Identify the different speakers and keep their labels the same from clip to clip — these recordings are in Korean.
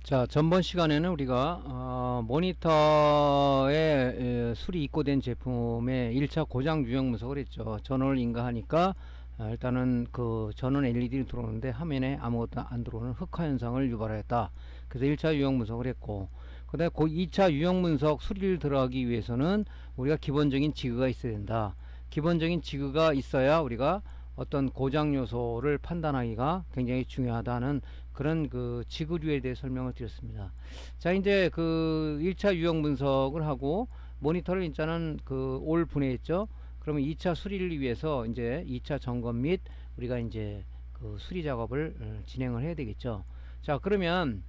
Speaker 1: 자, 전번 시간에는 우리가 모니터에 술이 입고된 제품의 1차 고장 유형 분석을 했죠. 전원을 인가하니까 일단은 그 전원 LED를 들어오는데 화면에 아무것도 안 들어오는 흑화 현상을 유발하였다. 그래서 1차 유형 분석을 했고, 그 다음에 그 2차 유형 분석 수리를 들어가기 위해서는 우리가 기본적인 지그가 있어야 된다. 기본적인 지그가 있어야 우리가 어떤 고장 요소를 판단하기가 굉장히 중요하다는 그런 그 지구류에 대해 설명을 드렸습니다. 자, 이제 그 1차 유형 분석을 하고 모니터를 일단은 그 올 분해했죠. 그러면 2차 수리를 위해서 이제 2차 점검 및 우리가 이제 그 수리 작업을 진행을 해야 되겠죠. 자, 그러면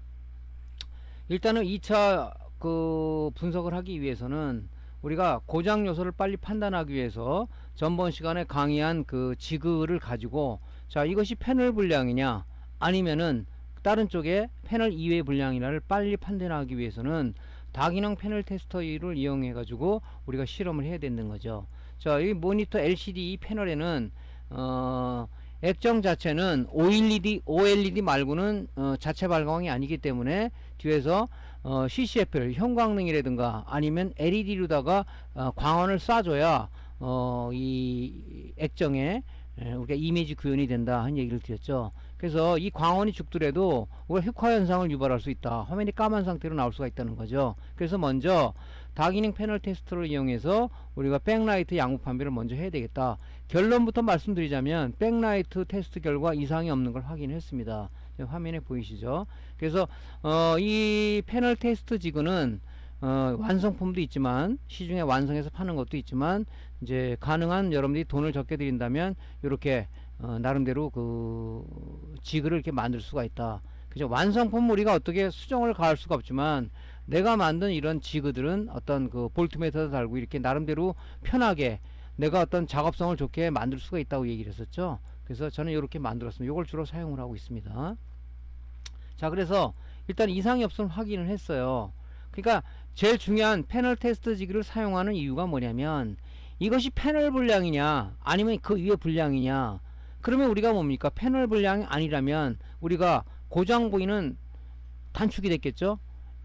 Speaker 1: 일단은 2차 그 분석을 하기 위해서는 우리가 고장 요소를 빨리 판단하기 위해서 전번 시간에 강의한 그 지그를 가지고, 자, 이것이 패널 불량이냐 아니면은 다른 쪽에 패널 이외의 불량이냐를 빨리 판단하기 위해서는 다기능 패널 테스터를 이용해 가지고 우리가 실험을 해야 되는 거죠. 자, 이 모니터 LCD 패널에는 액정 자체는 OLED 말고는 자체 발광이 아니기 때문에 뒤에서 CCFL 형광등이라든가 아니면 LED로다가 광원을 쏴줘야 이 액정에 우리가 이미지 구현이 된다 한 얘기를 드렸죠. 그래서 이 광원이 죽더라도 우리가 흑화 현상을 유발할 수 있다. 화면이 까만 상태로 나올 수가 있다는 거죠. 그래서 먼저 다기능 패널 테스트를 이용해서 우리가 백라이트 양부 판별을 먼저 해야 되겠다. 결론부터 말씀드리자면 백라이트 테스트 결과 이상이 없는 걸 확인했습니다. 화면에 보이시죠? 그래서 이 패널 테스트 지구는 완성품도 있지만 시중에 완성해서 파는 것도 있지만 이제 가능한 여러분들이 돈을 적게 들인다면 이렇게 나름대로 그 지그를 이렇게 만들 수가 있다. 그죠? 완성품 우리가 어떻게 수정을 가할 수가 없지만 내가 만든 이런 지그들은 어떤 그 볼트미터도 달고 이렇게 나름대로 편하게 내가 어떤 작업성을 좋게 만들 수가 있다고 얘기를 했었죠. 그래서 저는 이렇게 만들었습니다. 이걸 주로 사용을 하고 있습니다. 자, 그래서 일단 이상이 없으면 확인을 했어요. 그러니까 제일 중요한 패널 테스트 지그를 사용하는 이유가 뭐냐면 이것이 패널 불량이냐 아니면 그 위에 불량이냐. 그러면 우리가 뭡니까? 패널 불량이 아니라면 우리가 고장 부위는 단축이 됐겠죠.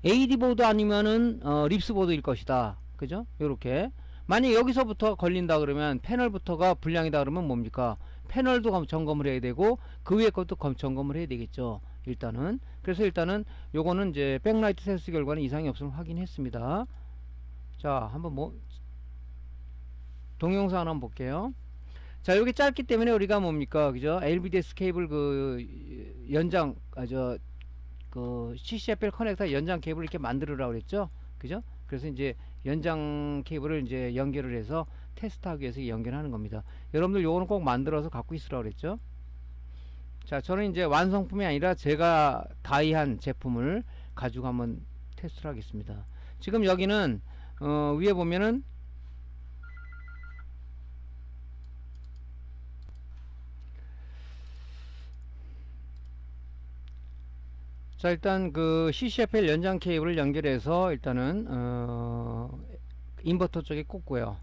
Speaker 1: AD 보드 아니면은 립스 보드일 것이다. 그죠? 요렇게 만약 여기서부터 걸린다 그러면 패널부터가 불량이다 그러면 뭡니까? 패널도 점검을 해야 되고 그 위에 것도 점검을 해야 되겠죠. 일단은. 그래서 일단은 요거는 이제 백라이트 테스트 결과는 이상이 없음을 확인했습니다. 자, 한번 뭐 동영상 한번 볼게요. 자, 여기 짧기 때문에 우리가 뭡니까? 그죠? LVDS 케이블 그 연장 그 CCFL 커넥터 연장 케이블을 이렇게 만들으라고 그랬죠? 그죠? 그래서 이제 연장 케이블을 이제 연결을 해서 테스트하기 위해서 연결하는 겁니다. 여러분들 요거는 꼭 만들어서 갖고 있으라고 그랬죠? 자, 저는 이제 완성품이 아니라 제가 다이한 제품을 가지고 한번 테스트를 하겠습니다. 지금 여기는 위에 보면은 자, 일단 그 CCFL 연장 케이블을 연결해서 일단은 인버터 쪽에 꽂고요.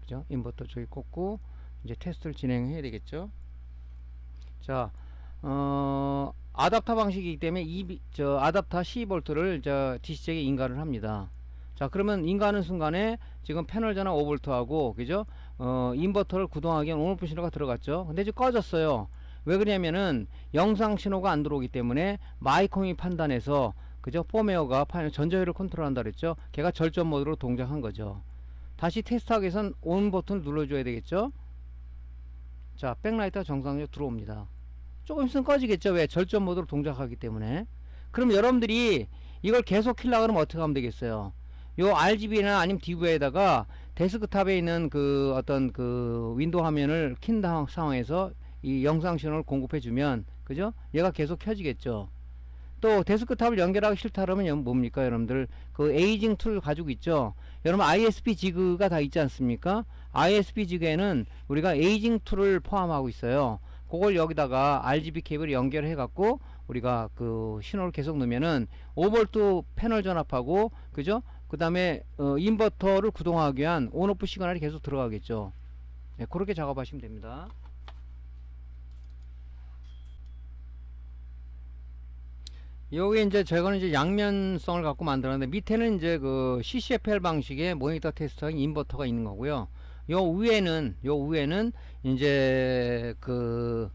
Speaker 1: 그죠? 인버터 쪽에 꽂고 이제 테스트를 진행해야 되겠죠. 자, 아답터 방식이기 때문에 아답터 12V를 DC잭에 인가를 합니다. 자, 그러면 인가하는 순간에 지금 패널 전압 5V하고 그죠? 인버터를 구동하기 위한 온오프 신호가 들어갔죠. 근데 지금 꺼졌어요. 왜 그러냐면은 영상 신호가 안 들어오기 때문에 마이콤이 판단해서 그죠? 폼웨어가 전자회를 컨트롤한다 그랬죠. 걔가 절전 모드로 동작한 거죠. 다시 테스트하기 위해선 온 버튼을 눌러줘야 되겠죠. 자, 백라이트가 정상적으로 들어옵니다. 조금 있으면 꺼지겠죠. 왜? 절전 모드로 동작하기 때문에. 그럼 여러분들이 이걸 계속 킬라 그러면 어떻게 하면 되겠어요? 요 RGB나 아니면 DV에다가 데스크탑에 있는 그 어떤 그 윈도우 화면을 킨 상황에서 이 영상 신호를 공급해 주면 그죠? 얘가 계속 켜지겠죠. 또 데스크탑을 연결하기 싫다 그러면 뭡니까? 여러분들 그 에이징 툴 가지고 있죠. 여러분 ISP 지그가 다 있지 않습니까? ISP 지그에는 우리가 에이징 툴을 포함하고 있어요. 그걸 여기다가 RGB 케이블 연결해 갖고 우리가 그 신호를 계속 넣으면은 5V 패널 전압하고 그죠? 그 다음에 인버터를 구동하기 위한 온오프 시그널이 계속 들어가겠죠. 네, 그렇게 작업하시면 됩니다. 여기 이제 저거는 이제 양면성을 갖고 만들었는데 밑에는 이제 그 CCFL 방식의 모니터 테스터인 인버터가 있는 거고요. 요 위에는 이제 그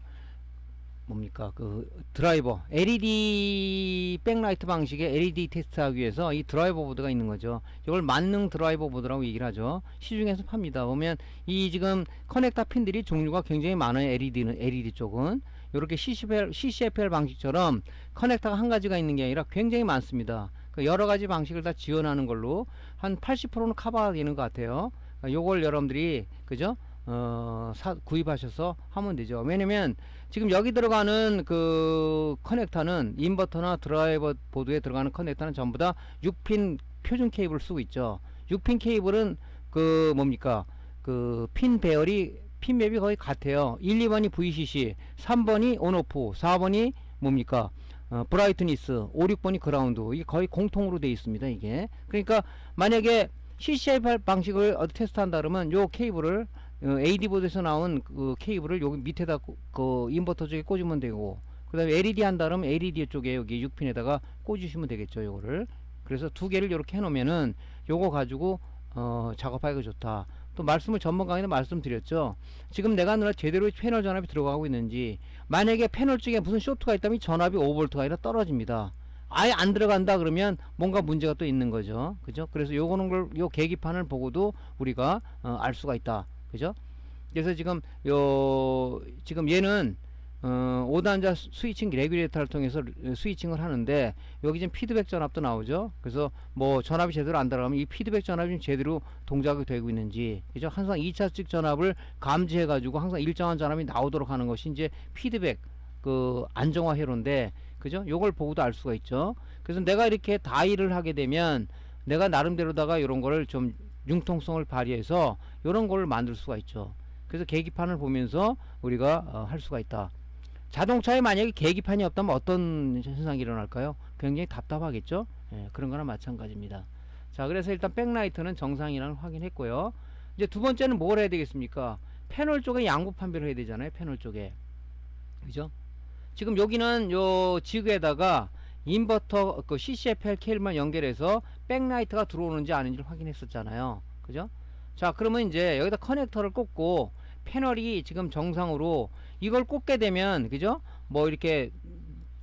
Speaker 1: 뭡니까 그 드라이버 LED 백라이트 방식의 LED 테스트하기 위해서 이 드라이버 보드가 있는 거죠. 이걸 만능 드라이버 보드라고 얘기를 하죠. 시중에서 팝니다. 보면 이 지금 커넥터 핀들이 종류가 굉장히 많아요. LED 쪽은 이렇게 CCFL 방식처럼 커넥터가 한 가지가 있는 게 아니라 굉장히 많습니다. 그 여러 가지 방식을 다 지원하는 걸로 한 80%는 커버가 되는 것 같아요. 요걸 여러분들이 그죠? 구입하셔서 하면 되죠. 왜냐면 지금 여기 들어가는 그 커넥터는 인버터나 드라이버 보드에 들어가는 커넥터는 전부 다 6핀 표준 케이블을 쓰고 있죠. 6핀 케이블은 그 뭡니까 그 핀 배열이 핀 맵이 거의 같아요. 1, 2번이 VCC, 3번이 온오프, 4번이 뭡니까 브라이트니스, 5, 6번이 그라운드. 이게 거의 공통으로 되어 있습니다. 이게 그러니까 만약에 CCFR 방식을 테스트한다 그러면 요 케이블을 AD 보드에서 나온 그 케이블을 여기 밑에다 그 인버터 쪽에 꽂으면 되고, 그 다음에 LED 한다 그러면 LED 쪽에 여기 6핀에다가 꽂으시면 되겠죠. 요거를 그래서 두 개를 이렇게 해 놓으면은 요거 가지고 작업하기가 좋다. 또 말씀을 전번 강의에 말씀드렸죠. 지금 내가 누나 제대로 패널 전압이 들어가고 있는지, 만약에 패널 쪽에 무슨 쇼트가 있다면 전압이 5V가 아니라 떨어집니다. 아예 안 들어간다 그러면 뭔가 문제가 또 있는 거죠. 그죠? 그래서 요 계기판을 보고도 우리가 알 수가 있다. 그죠? 그래서 지금 지금 얘는 5단자 스위칭 레귤레이터를 통해서 스위칭을 하는데, 여기 지금 피드백 전압도 나오죠. 그래서 뭐 전압이 제대로 안 들어가면 이 피드백 전압이 제대로 동작이 되고 있는지, 그죠? 항상 2차측 전압을 감지해 가지고 항상 일정한 전압이 나오도록 하는 것이 이제 피드백 그 안정화 회로인데, 그죠? 요걸 보고도 알 수가 있죠. 그래서 내가 이렇게 다이를 하게 되면 내가 나름대로다가 이런 거를 좀 융통성을 발휘해서 이런 걸 만들 수가 있죠. 그래서 계기판을 보면서 우리가 할 수가 있다. 자동차에 만약에 계기판이 없다면 어떤 현상이 일어날까요? 굉장히 답답하겠죠. 예, 그런 거나 마찬가지입니다. 자, 그래서 일단 백라이트는 정상이라는 확인했고요. 이제 두 번째는 뭘 해야 되겠습니까? 패널 쪽에 양부 판별을 해야 되잖아요. 패널 쪽에, 그죠? 지금 여기는 요 지그에다가 인버터 그 CCFL 케이블만 연결해서 백라이트가 들어오는지 아닌지를 확인했었잖아요. 그죠? 자, 그러면 이제 여기다 커넥터를 꽂고 패널이 지금 정상으로 이걸 꽂게 되면, 그죠? 뭐 이렇게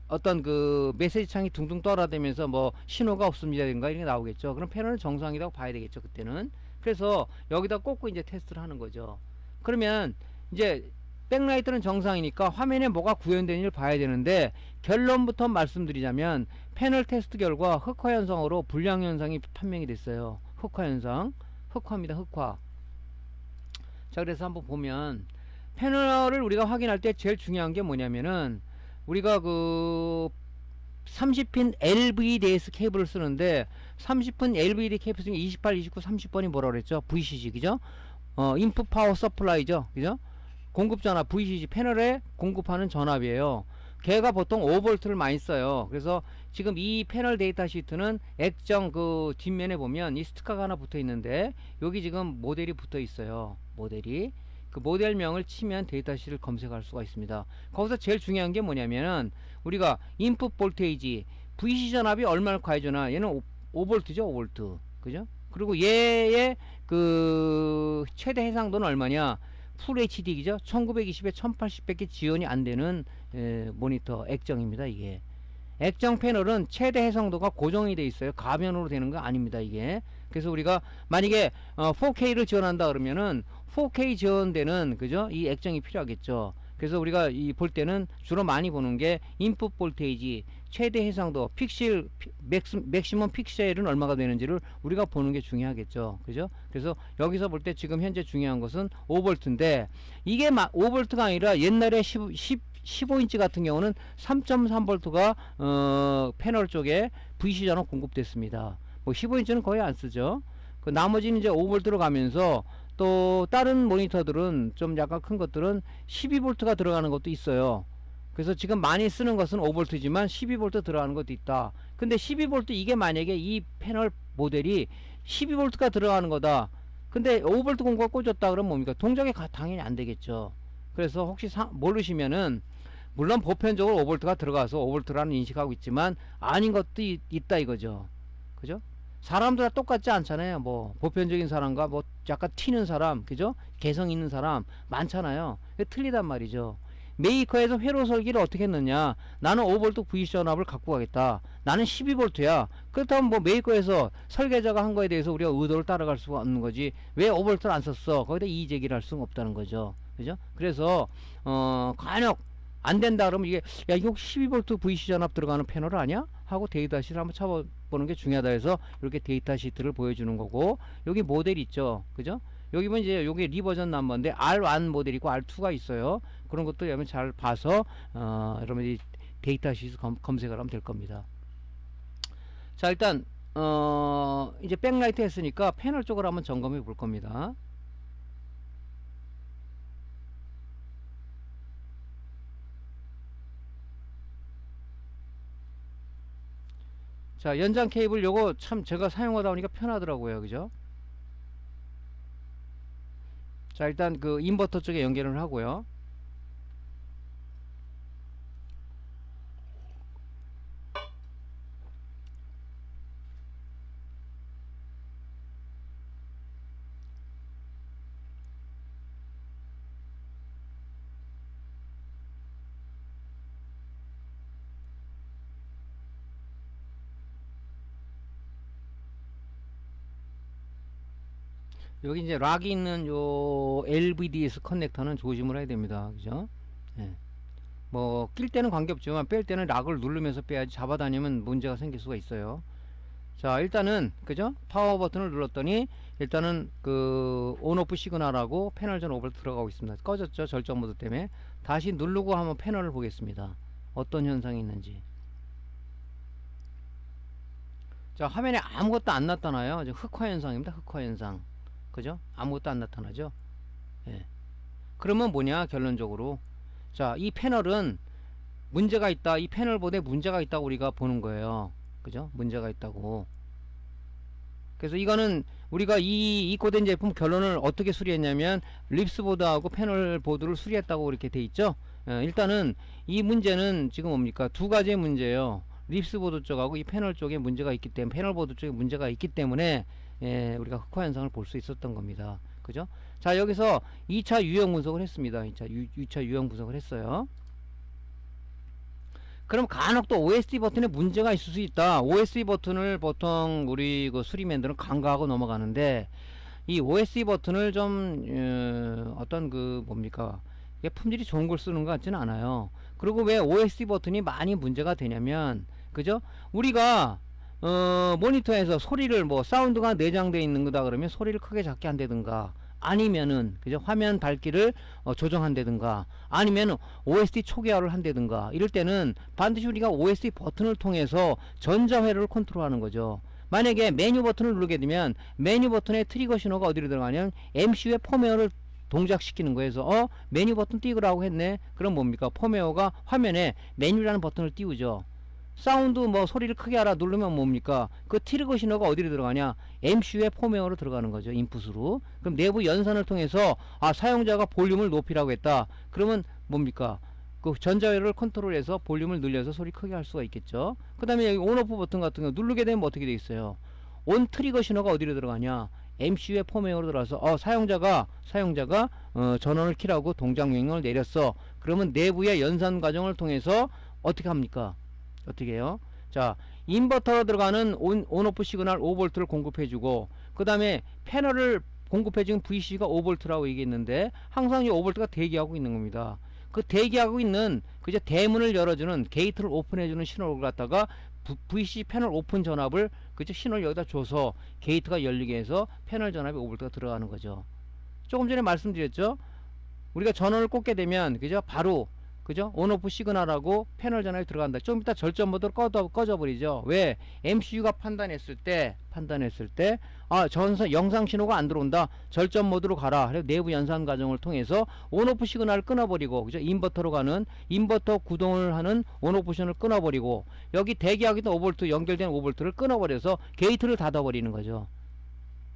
Speaker 1: 어떤 그 메시지 창이 둥둥 떠라대면서 뭐 신호가 없습니다든가 이렇게 나오겠죠. 그럼 패널은 정상이라고 봐야 되겠죠, 그때는. 그래서 여기다 꽂고 이제 테스트를 하는 거죠. 그러면 이제 백라이트는 정상이니까 화면에 뭐가 구현되는지를 봐야 되는데, 결론부터 말씀드리자면 패널 테스트 결과 흑화 현상으로 불량 현상이 판명이 됐어요. 흑화 현상, 흑화입니다. 흑화. 자, 그래서 한번 보면 패널을 우리가 확인할 때 제일 중요한 게 뭐냐면은, 우리가 그 30핀 LVDS 케이블을 쓰는데 30핀 LVD 케이블 중에 28, 29, 30번이 뭐라 그랬죠? VCC, 그죠? 인풋 파워 서플라이죠, 그죠? 공급 전압 VCC 패널에 공급하는 전압이에요. 걔가 보통 5V를 많이 써요. 그래서 지금 이 패널 데이터 시트는 액정 그 뒷면에 보면 이 스티커가 하나 붙어 있는데, 여기 지금 모델이 붙어 있어요. 모델이. 그 모델명을 치면 데이터 시트를 검색할 수가 있습니다. 거기서 제일 중요한 게 뭐냐면은, 우리가 인풋 볼테이지 VCC 전압이 얼마를 가해주나, 얘는 5V죠. 5V. 그죠? 그리고 얘의 그 최대 해상도는 얼마냐, 풀 HD죠. 1920에 1080밖에 지원이 안 되는 모니터 액정입니다. 이게 액정 패널은 최대 해상도가 고정이 돼 있어요. 가변으로 되는 거 아닙니다, 이게. 그래서 우리가 만약에 4K를 지원한다 그러면은 4K 지원되는, 그죠? 이 액정이 필요하겠죠. 그래서 우리가 볼 때는 주로 많이 보는 게 인풋 볼테이지, 최대 해상도, 픽셀, 맥시멈 픽셀은 얼마가 되는지를 우리가 보는 게 중요하겠죠. 그죠? 그래서 여기서 볼 때 지금 현재 중요한 것은 5V인데, 이게 5V가 아니라 옛날에 15인치 같은 경우는 3.3V가 패널 쪽에 VC 전압 공급됐습니다. 뭐 15인치는 거의 안 쓰죠. 그 나머지는 이제 5V로 가면서, 또 다른 모니터들은 좀 약간 큰 것들은 12V가 들어가는 것도 있어요. 그래서 지금 많이 쓰는 것은 5V지만 12V 들어가는 것도 있다. 근데 12V, 이게 만약에 이 패널 모델이 12V가 들어가는 거다. 근데 5V 공구가 꽂혔다 그러면 뭡니까? 동작이 당연히 안 되겠죠. 그래서 혹시 모르시면은 물론 보편적으로 5V가 들어가서 5V라는 인식하고 있지만 아닌 것도 있다 이거죠. 그죠? 사람들 다 똑같지 않잖아요. 뭐 보편적인 사람과 뭐 약간 튀는 사람, 그죠? 개성 있는 사람 많잖아요. 틀리단 말이죠. 메이커에서 회로 설계를 어떻게 했느냐? 나는 5V VC 전압을 갖고 가겠다. 나는 12V야. 그렇다면 뭐 메이커에서 설계자가 한 거에 대해서 우리가 의도를 따라갈 수가 없는 거지. 왜 5V를 안 썼어? 거기다 이의 제기를 할 수는 없다는 거죠. 그죠? 그래서 간혹 안 된다 그러면 이게 야 이거 12V VC 전압 들어가는 패널 아니야? 하고 데이터 시트를 한번 쳐보는 게 중요하다 해서 이렇게 데이터 시트를 보여주는 거고, 여기 모델 있죠. 그죠? 여기 보면 이제 여기 리버전 넘버인데 R1 모델이고 R2가 있어요. 그런 것도 여러분 잘 봐서 여러분 이 데이터 시트 검색을 하면 될 겁니다. 자, 일단 이제 백라이트 했으니까 패널 쪽으로 한번 점검해 볼 겁니다. 자, 연장 케이블 요거 참 제가 사용하다 보니까 편하더라고요. 그죠? 자, 일단 그 인버터 쪽에 연결을 하고요. 여기 이제 락이 있는 요 LVDS 커넥터는 조심을 해야 됩니다. 그죠? 예. 뭐 낄 때는 관계없지만 뺄 때는 락을 누르면서 빼야지 잡아다니면 문제가 생길 수가 있어요. 자, 일단은 그죠? 파워 버튼을 눌렀더니 일단은 그 온오프 시그널하고 패널 전 오버를 들어가고 있습니다. 꺼졌죠? 절정 모드 때문에. 다시 누르고 한번 패널을 보겠습니다. 어떤 현상이 있는지. 자, 화면에 아무것도 안 나타나요. 흑화 현상입니다. 흑화 현상. 그죠? 아무것도 안 나타나죠. 예. 그러면 뭐냐 결론적으로, 자, 이 패널은 문제가 있다. 이 패널 보드에 문제가 있다고 우리가 보는 거예요. 그죠? 문제가 있다고. 그래서 이거는 우리가 이 입고된 제품 결론을 어떻게 수리했냐면 립스 보드하고 패널 보드를 수리했다고 이렇게 돼 있죠. 일단은 이 문제는 지금 뭡니까? 두 가지의 문제예요. 립스 보드 쪽하고 이 패널 쪽에 문제가 있기 때문에, 패널 보드 쪽에 문제가 있기 때문에 우리가 흑화 현상을 볼 수 있었던 겁니다. 그죠? 자, 여기서 2차 유형 분석을 했습니다. 2차 유형 분석을 했어요. 그럼 간혹 또 OSD 버튼에 문제가 있을 수 있다. OSD 버튼을 보통 우리 그 수리맨들은 간과하고 넘어가는데, 이 OSD 버튼을 좀 어떤 그 뭡니까, 이게 품질이 좋은 걸 쓰는 것 같지는 않아요. 그리고 왜 OSD 버튼이 많이 문제가 되냐면, 그죠? 우리가 모니터에서 소리를 뭐 사운드가 내장되어 있는 거다 그러면 소리를 크게 작게 한다든가, 아니면은 그죠, 화면 밝기를 조정한다든가, 아니면 OSD 초기화를 한다든가, 이럴 때는 반드시 우리가 OSD 버튼을 통해서 전자회로를 컨트롤하는 거죠. 만약에 메뉴 버튼을 누르게 되면 메뉴 버튼의 트리거 신호가 어디로 들어가냐면 MCU의 펌웨어를 동작시키는 거에서 메뉴 버튼 띄우라고 했네. 그럼 뭡니까? 펌웨어가 화면에 메뉴라는 버튼을 띄우죠. 사운드 뭐 소리를 크게 하라 누르면 뭡니까? 그 트리거 신호가 어디로 들어가냐? MCU의 펌웨어로 들어가는 거죠. 인풋으로. 그럼 내부 연산을 통해서 사용자가 볼륨을 높이라고 했다. 그러면 뭡니까? 그 전자회로를 컨트롤해서 볼륨을 늘려서 소리 크게 할 수가 있겠죠. 그 다음에 여기 온오프 버튼 같은 거 누르게 되면 어떻게 돼 있어요? 온 트리거 신호가 어디로 들어가냐? MCU의 펌웨어로 들어가서 사용자가 전원을 켜라고 동작 명령을 내렸어. 그러면 내부의 연산 과정을 통해서 어떻게 합니까? 어떻게 해요? 자, 인버터로 들어가는 온오프 시그널 5V를 공급해주고, 그 다음에 패널을 공급해준 VC가 5V라고 얘기했는데 항상 이 5V가 대기하고 있는 겁니다. 그 대기하고 있는 그저 대문을 열어주는, 게이트를 오픈해주는 신호를 갖다가 VC 패널 오픈 전압을 그저 신호를 여기다 줘서 게이트가 열리게 해서 패널 전압이 5V가 들어가는 거죠. 조금 전에 말씀드렸죠. 우리가 전원을 꽂게 되면 그죠, 바로 그죠, 온오프 시그널하고 패널 전압이 들어간다. 좀 이따 절전 모드로 꺼져 버리죠. 왜? MCU가 판단했을 때 영상 신호가 안 들어온다, 절전 모드로 가라. 그래서 내부 연산 과정을 통해서 온오프 시그널을 끊어버리고, 그죠, 인버터로 가는, 인버터 구동을 하는 온오프 시그널을 끊어버리고, 여기 대기하고 있는 5V 연결된 5V를 끊어버려서 게이트를 닫아버리는 거죠.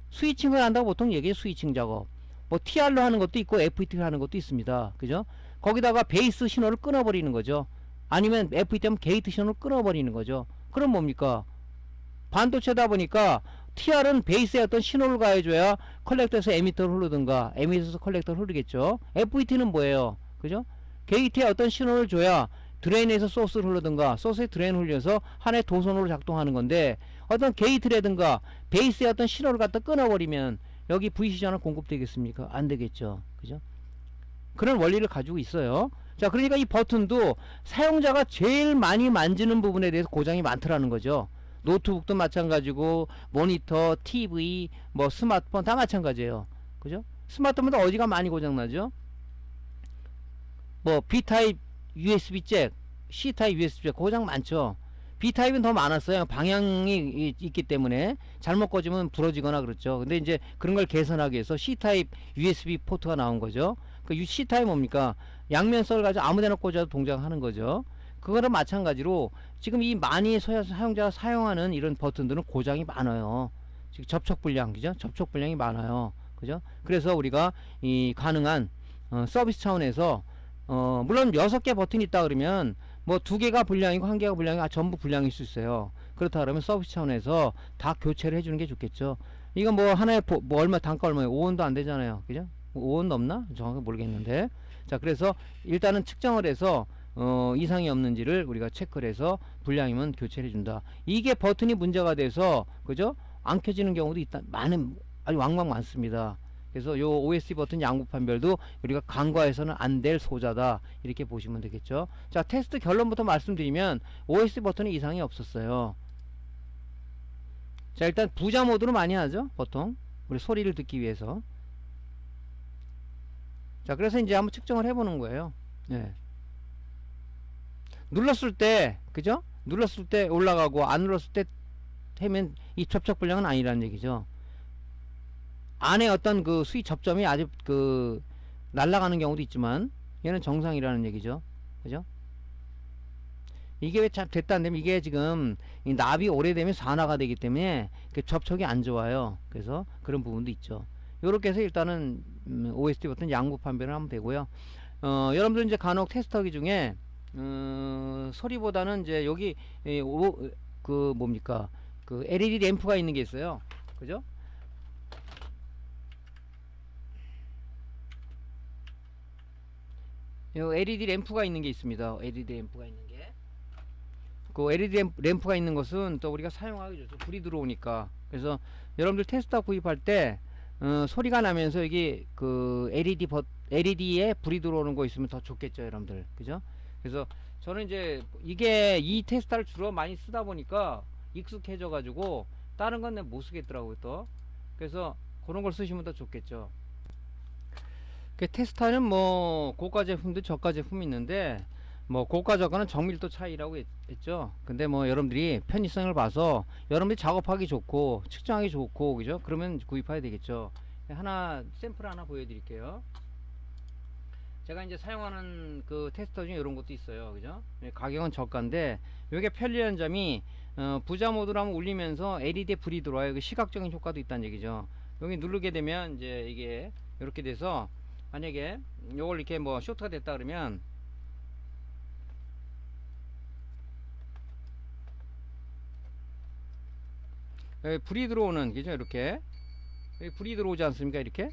Speaker 1: 스위칭을 한다고 보통 얘기해. 스위칭 작업. 뭐 TR로 하는 것도 있고 FET로 하는 것도 있습니다. 그죠? 거기다가 베이스 신호를 끊어버리는 거죠. 아니면 FE 때문에 게이트 신호를 끊어버리는 거죠. 그럼 뭡니까? 반도체다 보니까 TR은 베이스에 어떤 신호를 가해줘야 컬렉터에서 에미터를 흐르든가 에미터에서 컬렉터를 흐르겠죠. FET는 뭐예요? 그죠? 게이트에 어떤 신호를 줘야 드레인에서 소스를 흐르든가 소스에 드레인을 흘려서 하나의 도선으로 작동하는 건데, 어떤 게이트라든가 베이스에 어떤 신호를 갖다 끊어버리면 여기 VC 전원 공급되겠습니까? 안 되겠죠. 그죠? 그런 원리를 가지고 있어요. 자, 그러니까 이 버튼도 사용자가 제일 많이 만지는 부분에 대해서 고장이 많더라는 거죠. 노트북도 마찬가지고 모니터, TV, 뭐 스마트폰 다 마찬가지예요. 그죠? 스마트폰도 어디가 많이 고장나죠? 뭐 B타입 USB 잭, C타입 USB 잭 고장 많죠. B타입은 더 많았어요. 방향이 있기 때문에 잘못 꽂으면 부러지거나 그렇죠. 근데 이제 그런 걸 개선하기 위해서 C타입 USB 포트가 나온 거죠. 그 C타입 뭡니까? 양면 썰 가지고 아무데나 꽂아도 동작하는 거죠. 그거랑 마찬가지로 지금 이 많이 사용자가 사용하는 이런 버튼들은 고장이 많아요. 지금 접촉 불량, 그죠? 접촉 불량이 많아요. 그죠? 그래서 우리가 이 가능한 서비스 차원에서 물론 6개 버튼이 있다 그러면 뭐 2개가 불량이고 1개가 불량이고 전부 불량일 수 있어요. 그렇다 그러면 서비스 차원에서 다 교체를 해주는 게 좋겠죠. 이건 뭐 하나에 뭐 얼마 단가 얼마예요? 5원도 안 되잖아요. 그죠? 5원 넘나? 정확히 모르겠는데. 자, 그래서 일단은 측정을 해서 이상이 없는지를 우리가 체크를 해서 불량이면 교체를 해준다. 이게 버튼이 문제가 돼서 그죠? 안 켜지는 경우도 있다. 아주 왕왕 많습니다. 그래서 요 OSD 버튼 양부 판별도 우리가 간과해서는 안 될 소자다, 이렇게 보시면 되겠죠. 자, 테스트 결론부터 말씀드리면 OSD 버튼에 이상이 없었어요. 자, 일단 부자 모드로 많이 하죠, 보통 우리 소리를 듣기 위해서. 자, 그래서 이제 한번 측정을 해보는 거예요. 네. 눌렀을 때, 그죠? 눌렀을 때 올라가고 안 눌렀을 때 하면 이 접촉 불량은 아니라는 얘기죠. 안에 어떤 그 수위 접점이 아주 그 날아가는 경우도 있지만 얘는 정상이라는 얘기죠. 그죠? 이게 왜 잘 됐다 안 되면 이게 지금 이 납이 오래되면 산화가 되기 때문에 그 접촉이 안 좋아요. 그래서 그런 부분도 있죠. 요렇게 해서 일단은 OSD 버튼 양부 판별을 하면 되고요. 여러분들 이제 간혹 테스터기 중에 소리보다는 이제 여기 그 뭡니까, 그 LED 램프가 있는 게 있어요. 그죠? 요 LED 램프가 있는 게 있습니다. LED 램프가 있는 게, 그 LED 램프가 있는 것은 또 우리가 사용하기 좋죠. 불이 들어오니까. 그래서 여러분들 테스터 구입할 때 소리가 나면서 여기 그 LED에 불이 들어오는 거 있으면 더 좋겠죠, 여러분들. 그죠? 그래서 저는 이제 이게 이 테스터를 주로 많이 쓰다 보니까 익숙해져 가지고 다른 건 못 쓰겠더라고요, 또. 그래서 그런 걸 쓰시면 더 좋겠죠. 그 테스터는 뭐 고가 제품도 저가 제품이 있는데, 뭐 고가 저가는 정밀도 차이라고 했죠. 근데 뭐 여러분들이 편의성을 봐서 여러분들이 작업하기 좋고 측정하기 좋고, 그죠? 그러면 구입해야 되겠죠. 하나 샘플 하나 보여드릴게요. 제가 이제 사용하는 그 테스터 중에 이런 것도 있어요. 그죠? 가격은 저가인데 이게 편리한 점이 부자 모드로 한번 울리면서 LED에 불이 들어와요. 그 시각적인 효과도 있다는 얘기죠. 여기 누르게 되면 이제 이게 이렇게 돼서, 만약에 요걸 이렇게 뭐 쇼트가 됐다 그러면 여기 불이 들어오는, 그죠? 이렇게 여기 불이 들어오지 않습니까? 이렇게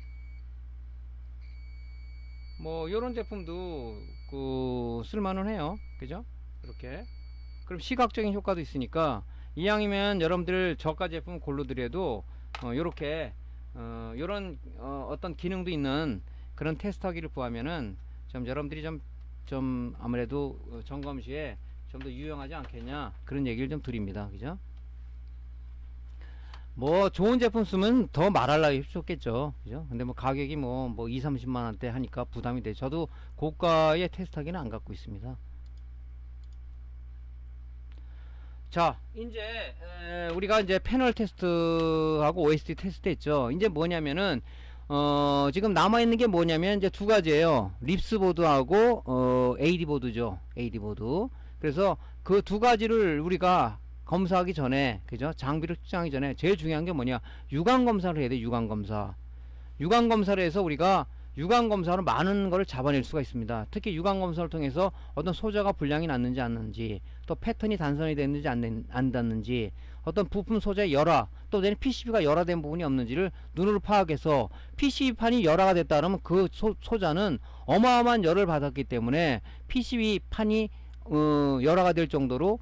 Speaker 1: 뭐 요런 제품도 그 쓸만은 해요. 그죠? 이렇게 그럼 시각적인 효과도 있으니까 이왕이면 여러분들 저가 제품 고르더라도 요렇게 요런 어떤 기능도 있는 그런 테스터기를 구하면은 좀 여러분들이 좀 아무래도 점검 시에 좀 더 유용하지 않겠냐, 그런 얘기를 좀 드립니다. 그죠? 뭐 좋은 제품 쓰면 더 말하려고 좋겠죠. 그죠? 근데 뭐 가격이 뭐 20-30만원대 하니까 부담이 돼. 저도 고가의 테스터기는 안 갖고 있습니다. 자, 이제 우리가 이제 패널 테스트하고 OSD 테스트 했죠. 이제 뭐냐면은 지금 남아있는 게 뭐냐면 이제 두 가지예요. 립스 보드하고 AD 보드죠. AD 보드. 그래서 그 두 가지를 우리가 검사하기 전에, 그죠? 장비를 측정하기 전에 제일 중요한 게 뭐냐, 유관 검사를 해야 돼. 유관 검사. 유관 검사를 해서 우리가 유관 검사로 많은 것을 잡아낼 수가 있습니다. 특히 유관 검사를 통해서 어떤 소자가 불량이 났는지 안 났는지, 또 패턴이 단선이 됐는지 안 닿는지, 어떤 부품 소재의 열화, 또 내는 PCB가 열화된 부분이 없는지를 눈으로 파악해서 PCB판이 열화가 됐다 그러면 그 소자는 어마어마한 열을 받았기 때문에 PCB판이 열화가 될 정도로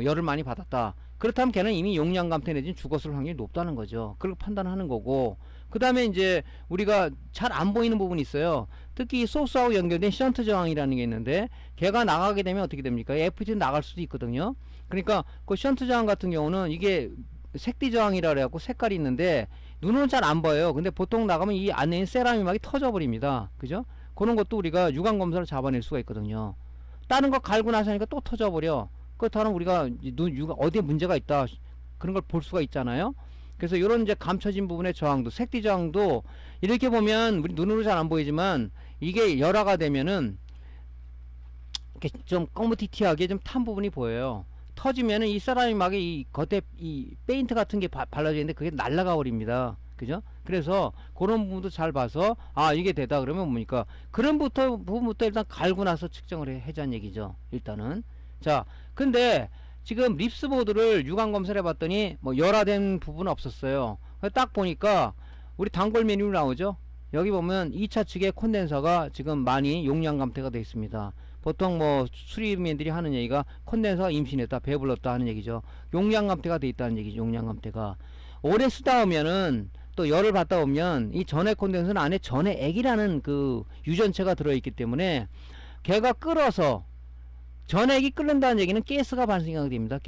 Speaker 1: 열을 많이 받았다. 그렇다면 걔는 이미 용량 감퇴 내지는 죽었을 확률이 높다는 거죠. 그걸 판단하는 거고, 그 다음에 이제 우리가 잘 안 보이는 부분이 있어요. 특히 소스하고 연결된 션트 저항이라는 게 있는데, 걔가 나가게 되면 어떻게 됩니까? FT 나갈 수도 있거든요. 그러니까 그 션트 저항 같은 경우는 이게 색디 저항이라 그래갖고 색깔이 있는데 눈으로는 잘 안 보여요. 근데 보통 나가면 이 안에 있는 세라믹막이 터져 버립니다. 그죠? 그런 것도 우리가 유관 검사를 잡아낼 수가 있거든요. 다른 거 갈고 나서니까 또 터져 버려. 그렇다면 우리가 어디에 문제가 있다, 그런 걸 볼 수가 있잖아요. 그래서 이런 이제 감춰진 부분의 저항도, 색디 저항도 이렇게 보면 우리 눈으로 잘 안 보이지만 이게 열화가 되면은 이렇게 좀 검무티티하게 좀 탄 부분이 보여요. 터지면은 이 세라믹막에 이 겉에 이 페인트 같은 게 발라져 있는데 그게 날아가 버립니다. 그죠? 그래서 그런 부분도 잘 봐서 이게 되다 그러면 뭡니까? 그런 부분부터 일단 갈고 나서 측정을 해자는 얘기죠. 일단은. 자, 근데 지금 립스보드를 유관 검사를 해봤더니 뭐 열화된 부분은 없었어요. 딱 보니까 우리 단골 메뉴로 나오죠. 여기 보면 2차 측의 콘덴서가 지금 많이 용량 감퇴가 되어 있습니다. 보통 뭐 수리맨들이 하는 얘기가 콘덴서가 임신했다, 배불렀다 하는 얘기죠. 용량 감퇴가 되어 있다는 얘기죠. 용량 감퇴가 오래 쓰다 보면은, 또 열을 받다 보면 이 전해 콘덴서는 안에 전해액이라는 그 유전체가 들어있기 때문에 걔가 끓어서, 전액이 끓는다는 얘기는 가스가 발생하게 됩니다.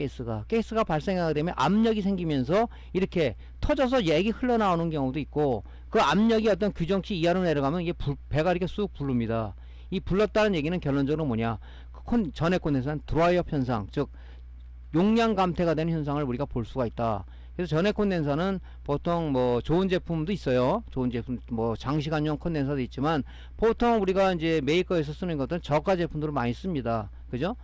Speaker 1: 가스가 발생하게 되면 압력이 생기면서 이렇게 터져서 액이 흘러나오는 경우도 있고, 그 압력이 어떤 규정치 이하로 내려가면 이게 배가 이렇게 쑥 부릅니다. 이 불렀다는 얘기는 결론적으로 뭐냐, 전액 콘덴서는 드라이업 현상, 즉 용량 감퇴가 되는 현상을 우리가 볼 수가 있다. 그래서 전액 콘덴서는 보통 뭐 좋은 제품도 있어요. 좋은 제품, 뭐 장시간용 콘덴서도 있지만 보통 우리가 이제 메이커에서 쓰는 것들은 저가 제품들을 많이 씁니다. 그죠?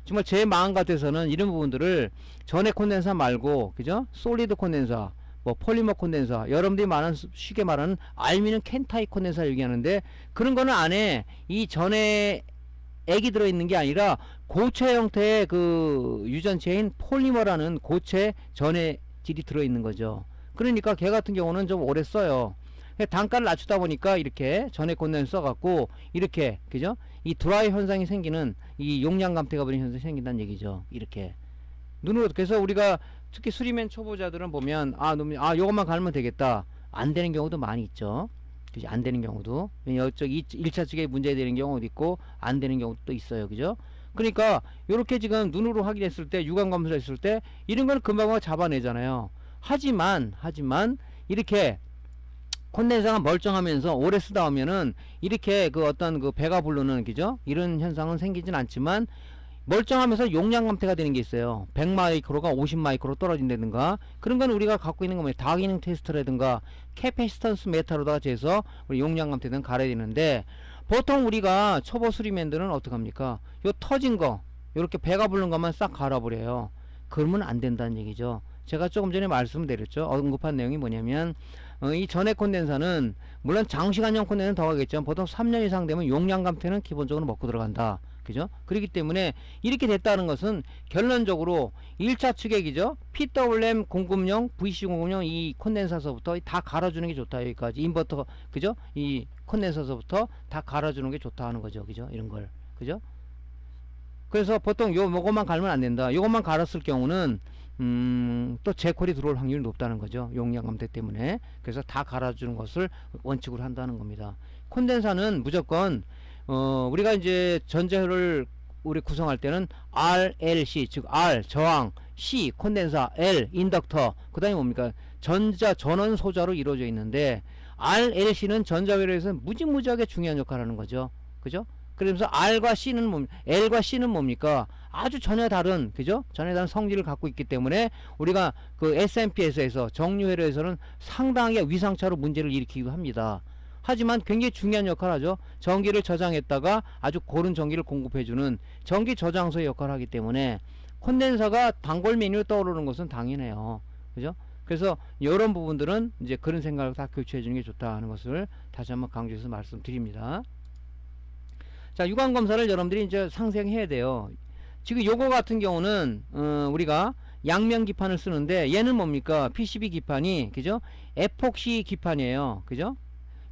Speaker 1: 정말 제 마음 같아서는 이런 부분들을 전액 콘덴서 말고, 그죠? 솔리드 콘덴서, 뭐 폴리머 콘덴서, 여러분들이 말하는, 쉽게 말하는 알미늄 캔타이 콘덴서 얘기하는데, 그런 거는 안에 이 전액이 들어있는 게 아니라 고체 형태의 그 유전체인 폴리머라는 고체 전해질이 들어있는 거죠. 그러니까 걔 같은 경우는 좀 오래 써요. 단가를 낮추다 보니까 이렇게 전액 콘덴서 써갖고 이렇게, 그죠? 이 드라이 현상이 생기는, 이 용량 감퇴가 버린 현상이 생긴다는 얘기죠. 이렇게 눈으로. 그래서 우리가 특히 수리맨 초보자들은 보면 요것만 갈면 되겠다, 안 되는 경우도 많이 있죠. 그죠? 안 되는 경우도, 이쪽 1차 측에 문제 되는 경우도 있고 안 되는 경우도 있어요. 그죠? 그러니까 요렇게 지금 눈으로 확인했을 때, 유관 검사를 했을 때 이런 건 금방 잡아내잖아요. 하지만 이렇게 콘덴서가 멀쩡하면서 오래 쓰다 보면은 이렇게 그 어떤 그 배가 부르는, 그죠? 이런 현상은 생기진 않지만 멀쩡하면서 용량 감퇴가 되는 게 있어요. 100마이크로가 50마이크로 떨어진다든가, 그런 건 우리가 갖고 있는 거 다기능 테스트라든가 캐패시턴스 메타로다가 재서 우리 용량 감퇴는 갈아야 되는데, 보통 우리가 초보 수리맨들은 어떡합니까? 요 터진 거, 요렇게 배가 부른 것만 싹 갈아버려요. 그러면 안 된다는 얘기죠. 제가 조금 전에 말씀드렸죠. 언급한 내용이 뭐냐면, 이 전액 콘덴서는 물론 장시간용 콘덴서는 더 가겠죠. 보통 3년 이상 되면 용량 감퇴는 기본적으로 먹고 들어간다. 그죠? 그렇기 때문에 이렇게 됐다는 것은 결론적으로 1차 측액이죠. PWM 공급용, VC 공급용 이 콘덴서서부터 다 갈아주는 게 좋다. 여기까지 인버터, 그죠? 이 콘덴서서부터 다 갈아주는 게 좋다 하는 거죠. 그죠? 이런 걸. 그죠? 그래서 보통 요것만 갈면 안 된다. 요것만 갈았을 경우는 또 재콜이 들어올 확률이 높다는 거죠. 용량 감퇴 때문에. 그래서 다 갈아주는 것을 원칙으로 한다는 겁니다. 콘덴서는 무조건 우리가 이제 전자를 우리 구성할 때는 RLC, 즉 R 저항, C 콘덴서, L 인덕터, 그 다음에 뭡니까? 전자 전원 소자로 이루어져 있는데, RLC는 전자회로에서 무지무지하게 중요한 역할을 하는 거죠. 그죠? 그러면서 R과 C는 뭡니까? L과 C는 뭡니까? 아주 전혀 다른, 그죠? 전혀 다른 성질을 갖고 있기 때문에 우리가 그 SMPS에서 정류회로에서는 상당하게 위상차로 문제를 일으키기도 합니다. 하지만 굉장히 중요한 역할을 하죠. 전기를 저장했다가 아주 고른 전기를 공급해주는 전기 저장소의 역할을 하기 때문에 콘덴서가 단골 메뉴로 떠오르는 것은 당연해요. 그죠? 그래서 이런 부분들은 이제 그런 생각을 다 교체해 주는 게 좋다 하는 것을 다시 한번 강조해서 말씀드립니다. 자, 유관 검사를 여러분들이 이제 상생해야 돼요. 지금 요거 같은 경우는 우리가 양면 기판을 쓰는데 얘는 뭡니까? PCB 기판이 그죠? 에폭시 기판이에요. 그죠?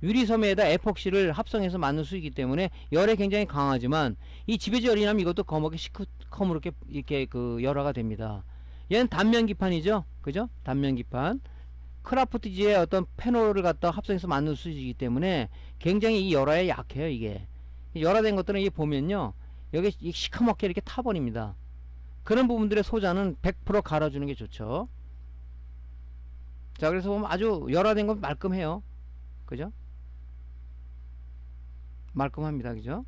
Speaker 1: 유리섬에다 에폭시를 합성해서 만든 수이기 때문에 열에 굉장히 강하지만 이 지배지 열이 나면 이것도 거먹이 시커멓게 이렇게 그 열화가 됩니다. 얘는 단면 기판이죠. 그죠? 단면 기판. 크라프트지의 어떤 패널을 갖다 합성해서 만든 수이기 때문에 굉장히 이 열화에 약해요. 이게 열화된 것들은 이게 보면요, 여기 시커멓게 이렇게 타버립니다. 그런 부분들의 소자는 100% 갈아주는 게 좋죠. 자, 그래서 보면 아주 열화된 건 말끔해요. 그죠? 말끔합니다. 그죠?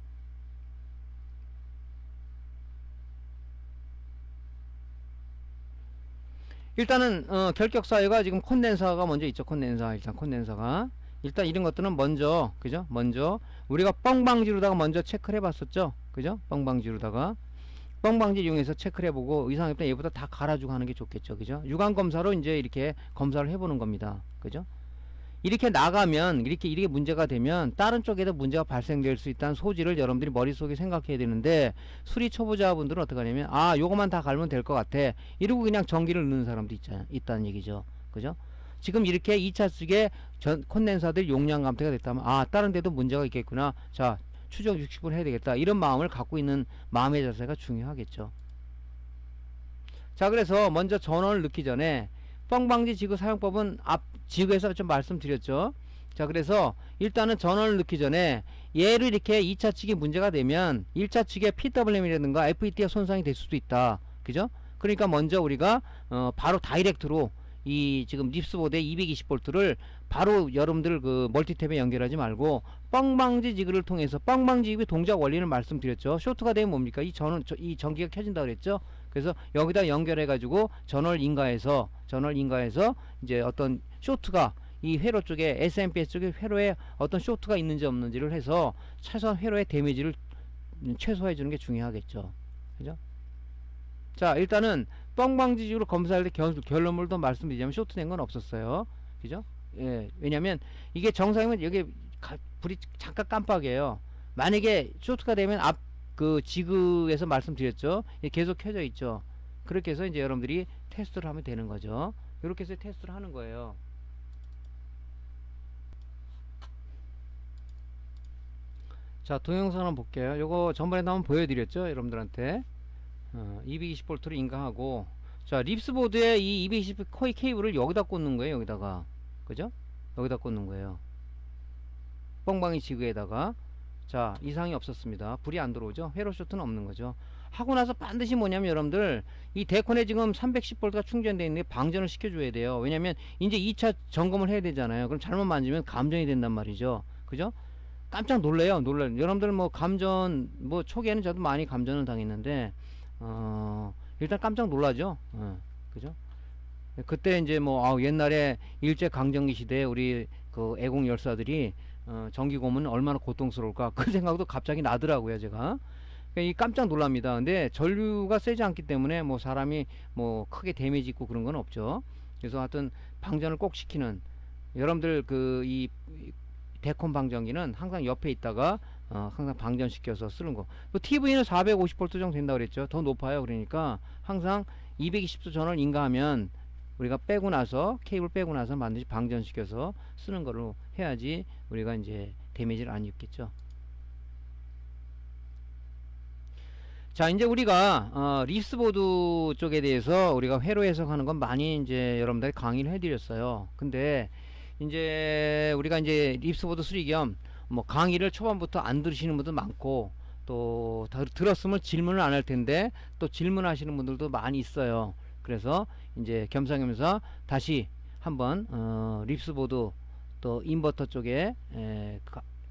Speaker 1: 일단은 결격사유가 지금 콘덴서가 먼저 있죠. 콘덴서. 일단 콘덴서가 일단 이런 것들은 먼저 그죠? 먼저 우리가 뻥방지로다가 먼저 체크를 해봤었죠. 그죠? 뻥방지로다가 뻥방지 이용해서 체크를 해보고 이상이 없다 얘보다 다 갈아주고 하는 게 좋겠죠. 그죠? 유관검사로 이제 이렇게 검사를 해보는 겁니다. 그죠? 이렇게 나가면 이렇게 문제가 되면 다른 쪽에도 문제가 발생될 수 있다는 소지를 여러분들이 머릿속에 생각해야 되는데, 수리 초보자분들은 어떻게 하냐면 아 요거만 다 갈면 될 것 같아 이러고 그냥 전기를 넣는 사람도 있다는 얘기죠. 그죠? 지금 이렇게 2차 측에 콘덴서들 용량 감퇴가 됐다면 아 다른 데도 문제가 있겠구나, 자 추적 60분 해야 되겠다, 이런 마음을 갖고 있는 마음의 자세가 중요하겠죠. 자, 그래서 먼저 전원을 넣기 전에 뻥방지 지구 사용법은 앞 지구에서 좀 말씀드렸죠. 자, 그래서 일단은 전원을 넣기 전에 얘를 이렇게 2차 측이 문제가 되면 1차 측에 PWM이라든가 FET가 손상이 될 수도 있다. 그죠? 그러니까 먼저 우리가 바로 다이렉트로 이 지금 립스보드의 220V를 바로 여러분들 그 멀티탭에 연결하지 말고 뻥방지 지그를 통해서, 뻥방지 지그의 동작 원리를 말씀드렸죠. 쇼트가 되면 뭡니까? 이 전기가 켜진다 그랬죠. 그래서 여기다 연결해 가지고 전원을 인가해서 이제 어떤 쇼트가 이 회로 쪽에 SMPS 쪽에 회로에 어떤 쇼트가 있는지 없는지를 해서 최소한 회로의 데미지를 최소화해 주는 게 중요하겠죠. 그죠? 자, 일단은 뻥방지식으로 검사할 때 결론을 더 말씀드리자면 쇼트된 건 없었어요. 그죠? 예, 왜냐면 이게 정상이면 여기 불이 잠깐 깜빡이에요. 만약에 쇼트가 되면 앞 그 지그에서 말씀드렸죠. 계속 켜져 있죠. 그렇게 해서 이제 여러분들이 테스트를 하면 되는 거죠. 이렇게 해서 테스트를 하는 거예요. 자, 동영상 한번 볼게요. 요거 전번에도 한번 보여드렸죠, 여러분들한테. 220V를 인가하고, 자, 립스보드에 이 220V 코일 케이블을 여기다 꽂는 거예요. 여기다가, 그죠? 여기다 꽂는 거예요. 뻥방이 지그에다가. 자, 이상이 없었습니다. 불이 안 들어오죠. 회로 쇼트는 없는 거죠. 하고 나서 반드시 뭐냐면 여러분들 이 데콘에 지금 310V가 충전되어 있는데 방전을 시켜줘야 돼요. 왜냐면 이제 2차 점검을 해야 되잖아요. 그럼 잘못 만지면 감전이 된단 말이죠. 그죠? 깜짝 놀래요. 여러분들 뭐 감전, 뭐 초기에는 저도 많이 감전을 당했는데 일단 깜짝 놀라죠. 그죠? 그때 이제 뭐 옛날에 일제 강점기 시대에 우리 그 애공 열사들이 전기 고문 얼마나 고통스러울까 그 생각도 갑자기 나더라고요. 제가 이 깜짝 놀랍니다. 근데 전류가 세지 않기 때문에 뭐 사람이 뭐 크게 데미지 있고 그런 건 없죠. 그래서 하여튼 방전을 꼭 시키는, 여러분들 그 이 데콘 방전기는 항상 옆에 있다가 항상 방전시켜서 쓰는 거. 또 TV는 450V 정도 된다고 그랬죠. 더 높아요. 그러니까 항상 220V 전원을 인가하면 우리가 빼고 나서, 케이블 빼고 나서 반드시 방전시켜서 쓰는 거로 해야지 우리가 이제 데미지를 안 입겠죠. 자, 이제 우리가 립스보드 쪽에 대해서 우리가 회로 해석하는 건 많이 이제 여러분들이 강의를 해드렸어요. 근데 이제 우리가 이제 립스보드 수리 겸 뭐 강의를 초반부터 안 들으시는 분도 많고, 또 들었으면 질문을 안 할 텐데 또 질문하시는 분들도 많이 있어요. 그래서 이제 겸사겸사 다시 한번 립스보드 또 인버터 쪽에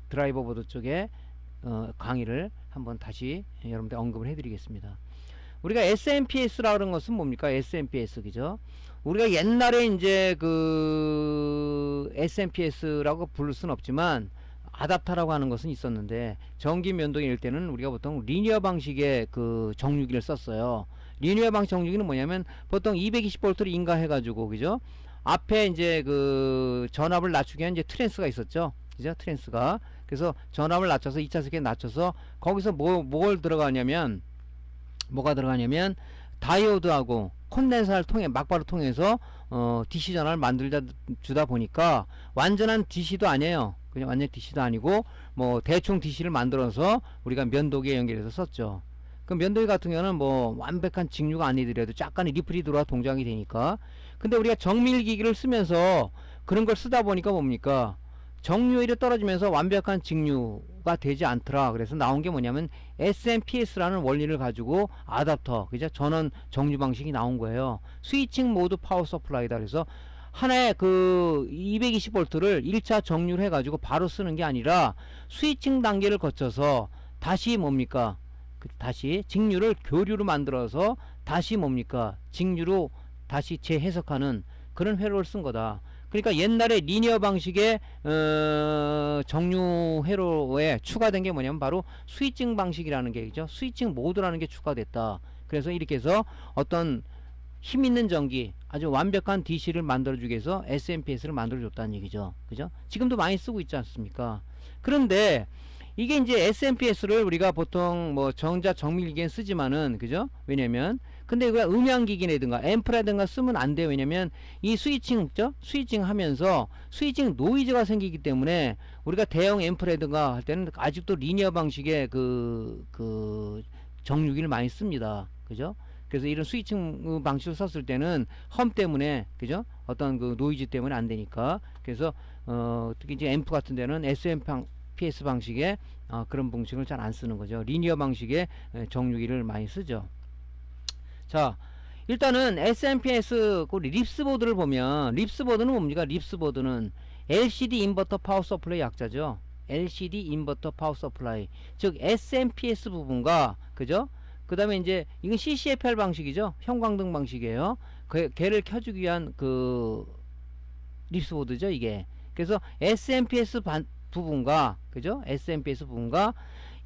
Speaker 1: 드라이버 보드 쪽에 강의를 한번 다시 여러분들 언급을 해드리겠습니다. 우리가 SMPS라고 하는 것은 뭡니까? SMPS, 그죠? 우리가 옛날에 이제 그 SMPS라고 부를 수는 없지만 아답터라고 하는 것은 있었는데, 전기 면동일 때는 우리가 보통 리니어 방식의 그 정류기를 썼어요. 리니어 방식 정류기는 뭐냐면 보통 220V를 인가해 가지고, 그죠? 앞에 이제 그 전압을 낮추기 위한 이제 트랜스가 있었죠. 그죠? 트랜스가. 그래서 전압을 낮춰서 2차 세기에 낮춰서 거기서 뭘 들어가냐면 뭐가 들어가냐면 다이오드하고 콘덴서를 통해 막바로 통해서 DC 전압을 만들자 주다 보니까 완전한 DC도 아니에요. 그냥 완전 DC도 아니고 뭐 대충 DC를 만들어서 우리가 면도기에 연결해서 썼죠. 그 면도기 같은 경우는 뭐 완벽한 직류가 아니더라도 약간의 리플이 들어와 동작이 되니까. 근데 우리가 정밀기기를 쓰면서 그런 걸 쓰다 보니까 뭡니까? 정류율이 떨어지면서 완벽한 직류가 되지 않더라. 그래서 나온 게 뭐냐면 SMPS라는 원리를 가지고 아답터, 그죠? 전원 정류 방식이 나온 거예요. 스위칭 모드 파워 서플라이다. 그래서 하나의 그 220V를 1차 정류를 해가지고 바로 쓰는 게 아니라 스위칭 단계를 거쳐서 다시 뭡니까? 다시 직류를 교류로 만들어서 다시 뭡니까? 직류로 다시 재해석하는 그런 회로를 쓴 거다. 그러니까 옛날에 리니어 방식의 정류 회로에 추가된 게 뭐냐면 바로 스위칭 방식이라는 게 있죠. 스위칭 모드라는 게 추가됐다. 그래서 이렇게 해서 어떤 힘있는 전기, 아주 완벽한 DC를 만들어주기 위해서 SMPS를 만들어줬다는 얘기죠. 그죠? 지금도 많이 쓰고 있지 않습니까? 그런데 이게 이제 SMPS를 우리가 보통 뭐 정자 정밀기기엔 쓰지만은, 그죠? 왜냐면 근데 이거 음향기기라든가 앰프라든가 쓰면 안 돼요. 왜냐면 이 스위칭, 스위칭 하면서 스위칭 노이즈가 생기기 때문에 우리가 대형 앰프라든가 할 때는 아직도 리니어 방식의 그 정류기를 많이 씁니다. 그죠? 그래서 이런 스위칭 방식을 썼을 때는 험 때문에, 그죠? 어떤 그 노이즈 때문에 안 되니까. 그래서 특히 이제 앰프 같은 데는 SMPS 방식의 그런 방식을 잘 안 쓰는 거죠. 리니어 방식의 정류기를 많이 쓰죠. 자, 일단은 SMPS 그 립스보드를 보면, 립스보드는 뭡니까? 립스보드는 LCD 인버터 파워 서플라이 약자죠. LCD 인버터 파워 서플라이. 즉 SMPS 부분과, 그죠? 그 다음에 이제 이건 CCFR 방식이죠. 형광등 방식이에요. 걔를 켜주기 위한 그 립스보드죠, 이게. 그래서 SMPS 부분과, 그죠? SMPS 부분과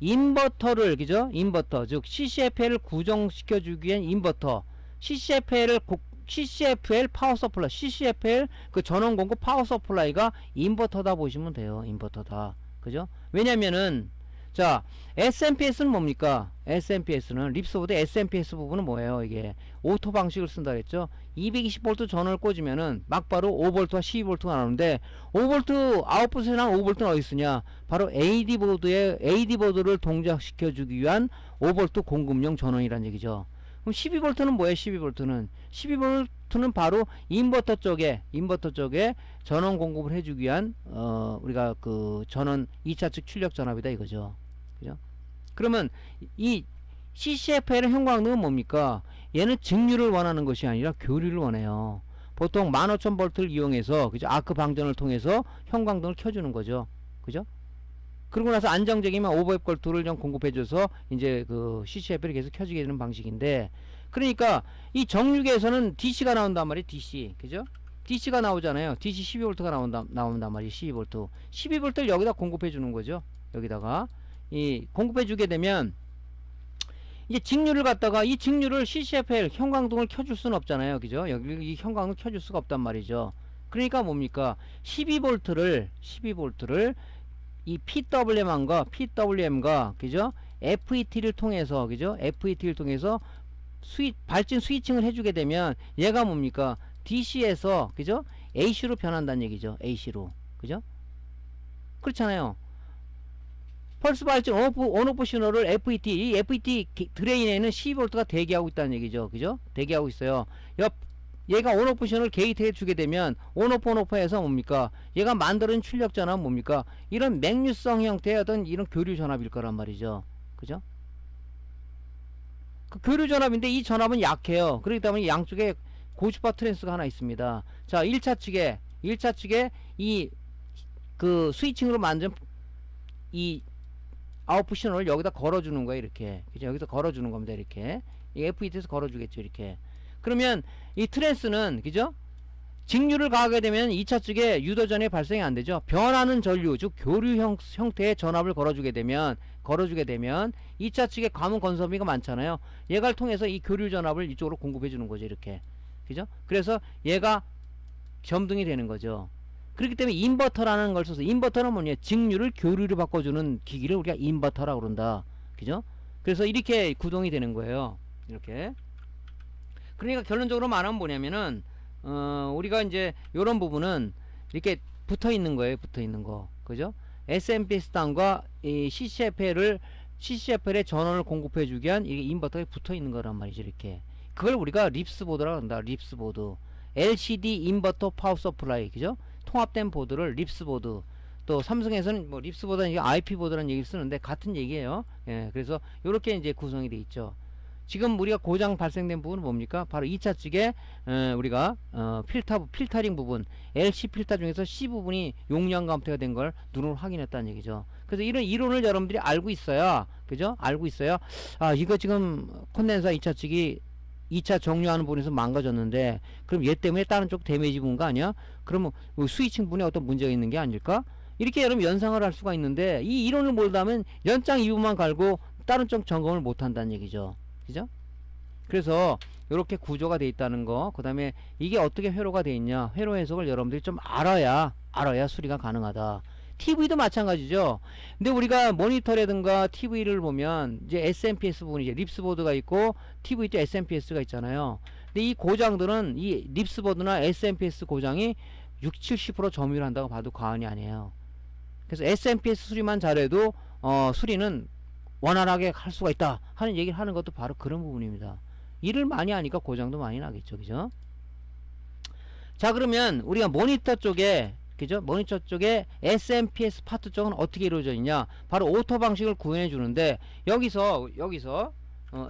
Speaker 1: 인버터를, 그죠? 인버터, 즉 CCFL을 구정시켜 주기 위한 인버터, CCFL 파워 서플라이, CCFL 그 전원 공급 파워 서플라이가 인버터다 보시면 돼요. 인버터다. 그죠? 왜냐면은 자, SMPS는 뭡니까? SMPS는 립스보드 SMPS 부분은 뭐예요? 이게 오토 방식을 쓴다 그랬죠? 220V 전원을 꽂으면은 막바로 5V와 12V가 나오는데 5V 아웃풋에 나온 5V는 어디 쓰냐? 바로 AD보드를 동작시켜 주기 위한 5V 공급용 전원이란 얘기죠. 그럼 12V는 뭐예요? 12V는 바로 인버터 쪽에 전원 공급을 해주기 위한 우리가 그 전원 2차 측 출력 전압이다 이거죠. 그죠? 그러면 이 CCFL의 형광등은 뭡니까? 얘는 직류를 원하는 것이 아니라 교류를 원해요. 보통 15000V를 이용해서, 그죠? 아크 방전을 통해서 형광등을 켜주는 거죠. 그죠? 그러고 나서 안정적이면 500V를 좀 공급해줘서 이제 그 CCFL이 계속 켜지게 되는 방식인데, 그러니까 이 정류기에서는 DC가 나온단 말이에요. DC. 그죠? DC가 나오잖아요. DC 12V가 나온단 말이에요. 12V. 12V를 여기다 공급해 주는 거죠. 여기다가 이 공급해 주게 되면 이제 직류를 갖다가 이 직류를 CCFL 형광등을 켜줄 수는 없잖아요. 그죠? 여기 이 형광등을 켜줄 수가 없단 말이죠. 그러니까 뭡니까? 12V를 이 PWM과 그죠? FET를 통해서, 그죠? FET를 통해서 발진 스위칭을 해주게 되면 얘가 뭡니까? DC에서, 그죠? AC로 변한다는 얘기죠. AC로. 그죠? 그렇잖아요. 펄스 발진 온오프 신호를 FET, 이 FET 드레인에는 12V가 대기하고 있다는 얘기죠. 그죠? 대기하고 있어요. 얘가 온오프 신호를 게이트해 주게 되면 온오프에서 뭡니까? 얘가 만드는 출력 전압은 뭡니까? 이런 맥류성 형태의 어떤 이런 교류 전압일 거란 말이죠. 그죠? 그 교류 전압인데 이 전압은 약해요. 그렇기 때문에 양쪽에 고주파 트랜스가 하나 있습니다. 자, 1차 측에 이 그 스위칭으로 만든 이 아웃풋 신호를 여기다 걸어주는 거예요. 이렇게. 그죠? 여기서 걸어주는 겁니다. 이렇게. 이 FET에서 걸어주겠죠. 이렇게. 그러면 이 트랜스는, 그죠? 직류를 가하게 되면 2차 측에 유도전이 발생이 안 되죠. 변하는 전류, 즉 교류 형태의 전압을 걸어주게 되면 2차 측에 감은 건선비가 많잖아요. 얘를 통해서 이 교류 전압을 이쪽으로 공급해 주는 거죠. 이렇게. 그죠? 그래서 얘가 점등이 되는 거죠. 그렇기 때문에 인버터라는 걸 써서, 인버터는 뭐냐, 직류를 교류로 바꿔주는 기기를 우리가 인버터라고 그런다. 그죠? 그래서 이렇게 구동이 되는 거예요. 이렇게. 그러니까 결론적으로 말하면 뭐냐면은 우리가 이제 요런 부분은 이렇게 붙어 있는 거예요. 붙어 있는 거. 그죠? SMPS 단과 이 CCFL의 전원을 공급해 주기 위한 이게 인버터에 붙어 있는 거란 말이죠. 이렇게. 그걸 우리가 립스 보드라고 한다. 립스 보드. LCD 인버터 파워 서플라이. 그죠? 통합된 보드를 립스 보드. 또 삼성에서는 뭐 립스 보드는 IP 보드라는 얘기를 쓰는데 같은 얘기예요. 예. 그래서 요렇게 이제 구성이 돼 있죠. 지금 우리가 고장 발생된 부분은 뭡니까? 바로 2차 측에 우리가 필터링 부분, LC 필터 중에서 C 부분이 용량 감퇴가 된 걸 눈으로 확인했다는 얘기죠. 그래서 이런 이론을 여러분들이 알고 있어야, 그죠? 알고 있어야, 아, 이거 지금 콘덴서 2차 측이 2차 정류하는 부분에서 망가졌는데, 그럼 얘 때문에 다른 쪽 데미지 본 거 아니야? 그러면 스위칭 부분에 어떤 문제가 있는 게 아닐까? 이렇게 여러분 연상을 할 수가 있는데, 이 이론을 모르다면 연장 이부만 갈고 다른 쪽 점검을 못 한다는 얘기죠. 그죠? 그래서 이렇게 구조가 돼 있다는 거, 그 다음에 이게 어떻게 회로가 돼 있냐, 회로 해석을 여러분들이 좀 알아야 수리가 가능하다. TV도 마찬가지죠. 근데 우리가 모니터라든가 TV를 보면 이제 SMPS 부분이 이제 립스보드가 있고 TV도 SMPS가 있잖아요. 근데 이 고장들은 이 립스보드나 SMPS 고장이 60-70% 점유를 한다고 봐도 과언이 아니에요. 그래서 SMPS 수리만 잘해도 수리는 원활하게 할 수가 있다 하는 얘기를 하는 것도 바로 그런 부분입니다. 일을 많이 하니까 고장도 많이 나겠죠. 그죠? 자, 그러면 우리가 모니터 쪽에, 그죠? 모니터 쪽에 SMPS 파트 쪽은 어떻게 이루어져 있냐? 바로 오토 방식을 구현해 주는데, 여기서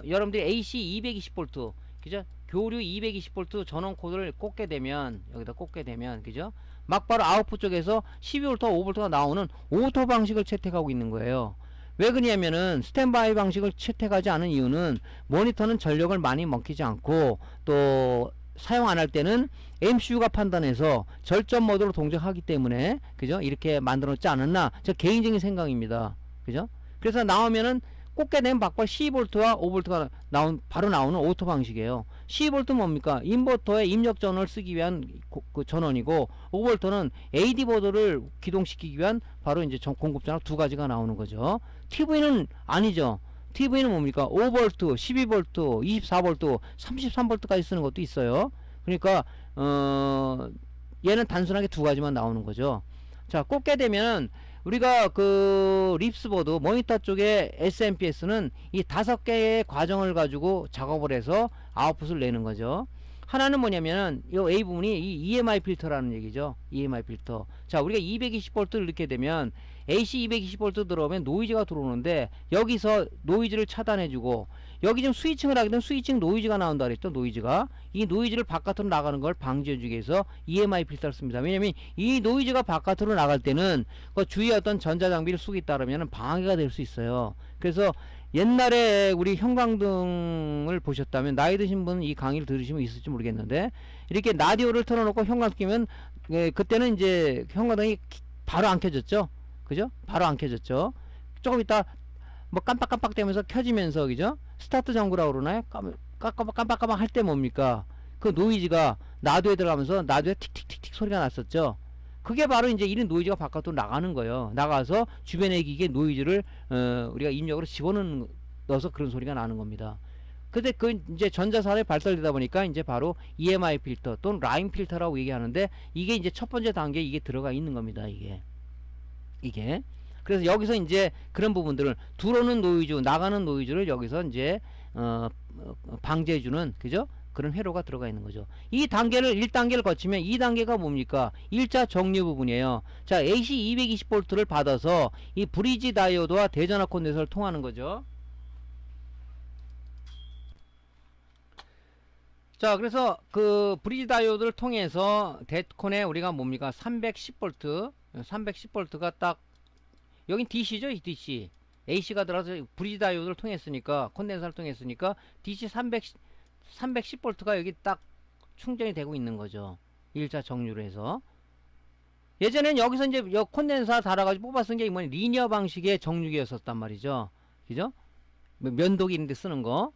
Speaker 1: 여러분들이 AC 220V, 그죠? 교류 220V 전원 코드를 꽂게 되면, 여기다 꽂게 되면, 그죠? 막바로 아웃풋 쪽에서 12V, 5V가 나오는 오토 방식을 채택하고 있는 거예요. 왜 그러냐면은 스탠바이 방식을 채택하지 않은 이유는 모니터는 전력을 많이 먹히지 않고, 또 사용 안 할 때는 MCU가 판단해서 절전 모드로 동작하기 때문에, 그죠? 이렇게 만들었지 않았나, 저 개인적인 생각입니다. 그죠? 그래서 나오면은 꽂게 되면 막발 12V와 5V가 바로 나오는 오토 방식이에요. 12V 뭡니까? 인버터에 입력 전원을 쓰기 위한 그 전원이고, 5V는 AD 보드를 기동시키기 위한 바로 이제 공급 전원 두 가지가 나오는 거죠. TV는 아니죠. TV는 뭡니까? 5V, 12V, 24V, 33V까지 쓰는 것도 있어요. 그러니까 얘는 단순하게 두 가지만 나오는 거죠. 자, 꽂게 되면 우리가 그 립스보드 모니터 쪽에 SMPS는 이 5개의 과정을 가지고 작업을 해서 아웃풋을 내는 거죠. 하나는 뭐냐면은 이 A 부분이 이 EMI 필터라는 얘기죠. EMI 필터. 자, 우리가 220V를 넣게 되면 AC 220V 들어오면 노이즈가 들어오는데, 여기서 노이즈를 차단해주고, 여기 좀 스위칭을 하게 되면 스위칭 노이즈가 나온다 그랬죠. 노이즈가, 이 노이즈를 바깥으로 나가는 걸 방지해주기 위해서 EMI 필터를 씁니다. 왜냐면 이 노이즈가 바깥으로 나갈 때는 그 주위에 어떤 전자장비를 쓰고 있다면 방해가 될 수 있어요. 그래서 옛날에 우리 형광등을 보셨다면, 나이 드신 분은 이 강의를 들으시면 있을지 모르겠는데, 이렇게 라디오를 틀어놓고 형광 끼면, 그때는 이제 형광등이 바로 안 켜졌죠. 그죠? 바로 안 켜졌죠. 조금 있다 뭐 깜빡깜빡 되면서 켜지면서, 그죠? 스타트 전구라고 그러나요? 깜빡깜빡 할 때 뭡니까? 그 노이즈가 나도에 들어가면서 나도에 틱틱틱틱 소리가 났었죠. 그게 바로 이제 이런 노이즈가 바깥으로 나가는 거예요. 나가서 주변의 기기에 노이즈를 우리가 입력으로 집어넣어서 그런 소리가 나는 겁니다. 근데 그 이제 전자산업이 발달되다 보니까 이제 바로 EMI 필터 또는 라인 필터라고 얘기하는데, 이게 이제 첫 번째 단계에 이게 들어가 있는 겁니다. 이게. 그래서 여기서 이제 그런 부분들을 들어오는 노이즈, 나가는 노이즈를 여기서 이제 방지해주는, 그죠? 그런 회로가 들어가 있는 거죠. 이 단계를 1단계를 거치면 2단계가 뭡니까? 1차 정류 부분이에요. 자, AC 220V를 받아서 이 브리지 다이오드와 대전압 콘덴서를 통하는 거죠. 자, 그래서 그 브리지 다이오드를 통해서 데콘에 우리가 뭡니까? 310V가 딱, 여긴 DC죠? DC. AC가 들어가서 브리지 다이오드를 통했으니까, 콘덴서를 통했으니까 DC 310V가 여기 딱 충전이 되고 있는 거죠. 1차 정류로 해서. 예전엔 여기서 이제 콘덴서 달아가지고 뽑아 쓴 게 뭐냐, 리니어 방식의 정류기였었단 말이죠. 그죠? 면도기 이런 데 쓰는 거.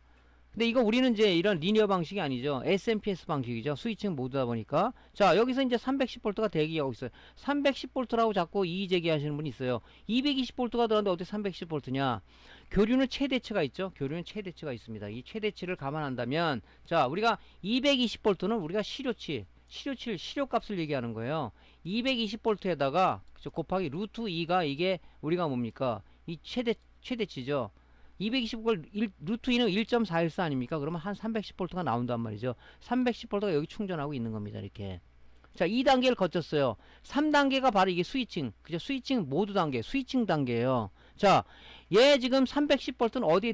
Speaker 1: 근데 이거 우리는 이제 이런 리니어 방식이 아니죠. SMPS 방식이죠. 스위칭 모드다 보니까. 자, 여기서 이제 310V가 대기하고 있어요. 310V라고 자꾸 이의 제기하시는 분이 있어요. 220V가 들어갔는데 어떻게 310V냐? 교류는 최대치가 있죠. 교류는 최대치가 있습니다. 이 최대치를 감안한다면, 자, 우리가 220V는 우리가 실효값을 얘기하는 거예요. 220V에다가 곱하기 루트 2가 이게 우리가 뭡니까? 이 최대치죠. 220V 루트 2는 1.414 아닙니까? 그러면 한 310V가 나온단 말이죠. 310V가 여기 충전하고 있는 겁니다. 이렇게. 자, 2단계를 거쳤어요. 3단계가 바로 이게 스위칭. 그죠? 스위칭 모드 단계, 스위칭 단계예요. 자, 얘 지금 310V는 어디에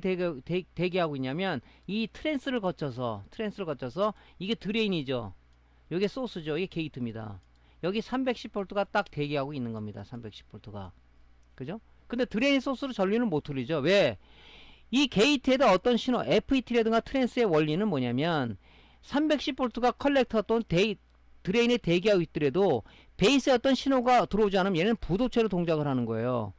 Speaker 1: 대기하고 있냐면 이 트랜스를 거쳐서 이게 드레인이죠. 이게 소스죠. 이게 게이트입니다. 여기 310V가 딱 대기하고 있는 겁니다. 310V가. 그죠? 근데 드레인 소스로 전류는 못 돌리죠. 왜? 이 게이트에다 어떤 신호, FET라든가 트랜스의 원리는 뭐냐면 310V가 컬렉터 또는 드레인에 대기하고 있더라도 베이스에 어떤 신호가 들어오지 않으면 얘는 부도체로 동작을 하는 거예요.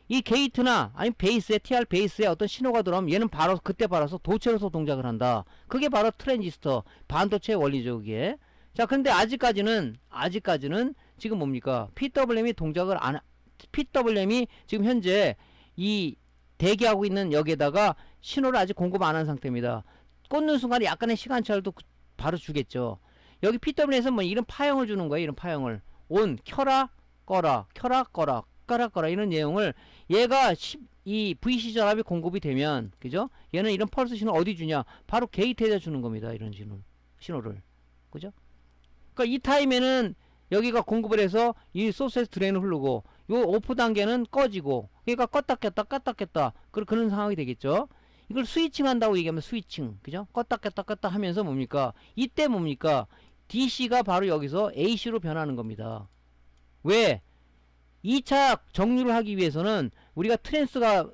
Speaker 1: 이 게이트나 아니면 베이스에 TR 베이스에 어떤 신호가 들어오면 얘는 바로 그때 바라서 도체로서 동작을 한다. 그게 바로 트랜지스터 반도체의 원리죠. 그게. 자, 근데 아직까지는 지금 뭡니까? PWM이 동작을 PWM이 지금 현재 이 대기하고 있는 여기에다가 신호를 아직 공급 안 한 상태입니다. 꽂는 순간에 약간의 시간차를 바로 주겠죠. 여기 PWM에서 뭐 이런 파형을 주는 거예요. 이런 파형을 온 켜라 꺼라 켜라 꺼라 꺼라 꺼라 이런 내용을 얘가 이 VC 전압이 공급이 되면 그죠? 얘는 이런 펄스 신호 어디 주냐? 바로 게이트에다 주는 겁니다. 이런 신호를 그죠? 그러니까 이 타임에는 여기가 공급을 해서 이 소스에서 드레인을 흐르고 요 오프 단계는 꺼지고 그러니까 껐다 켰다 그런 상황이 되겠죠. 이걸 스위칭 한다고 얘기하면 스위칭 그죠? 껐다 하면서 뭡니까? 이때 뭡니까? DC가 바로 여기서 AC로 변하는 겁니다. 왜? 2차 정류를 하기 위해서는 우리가 트랜스가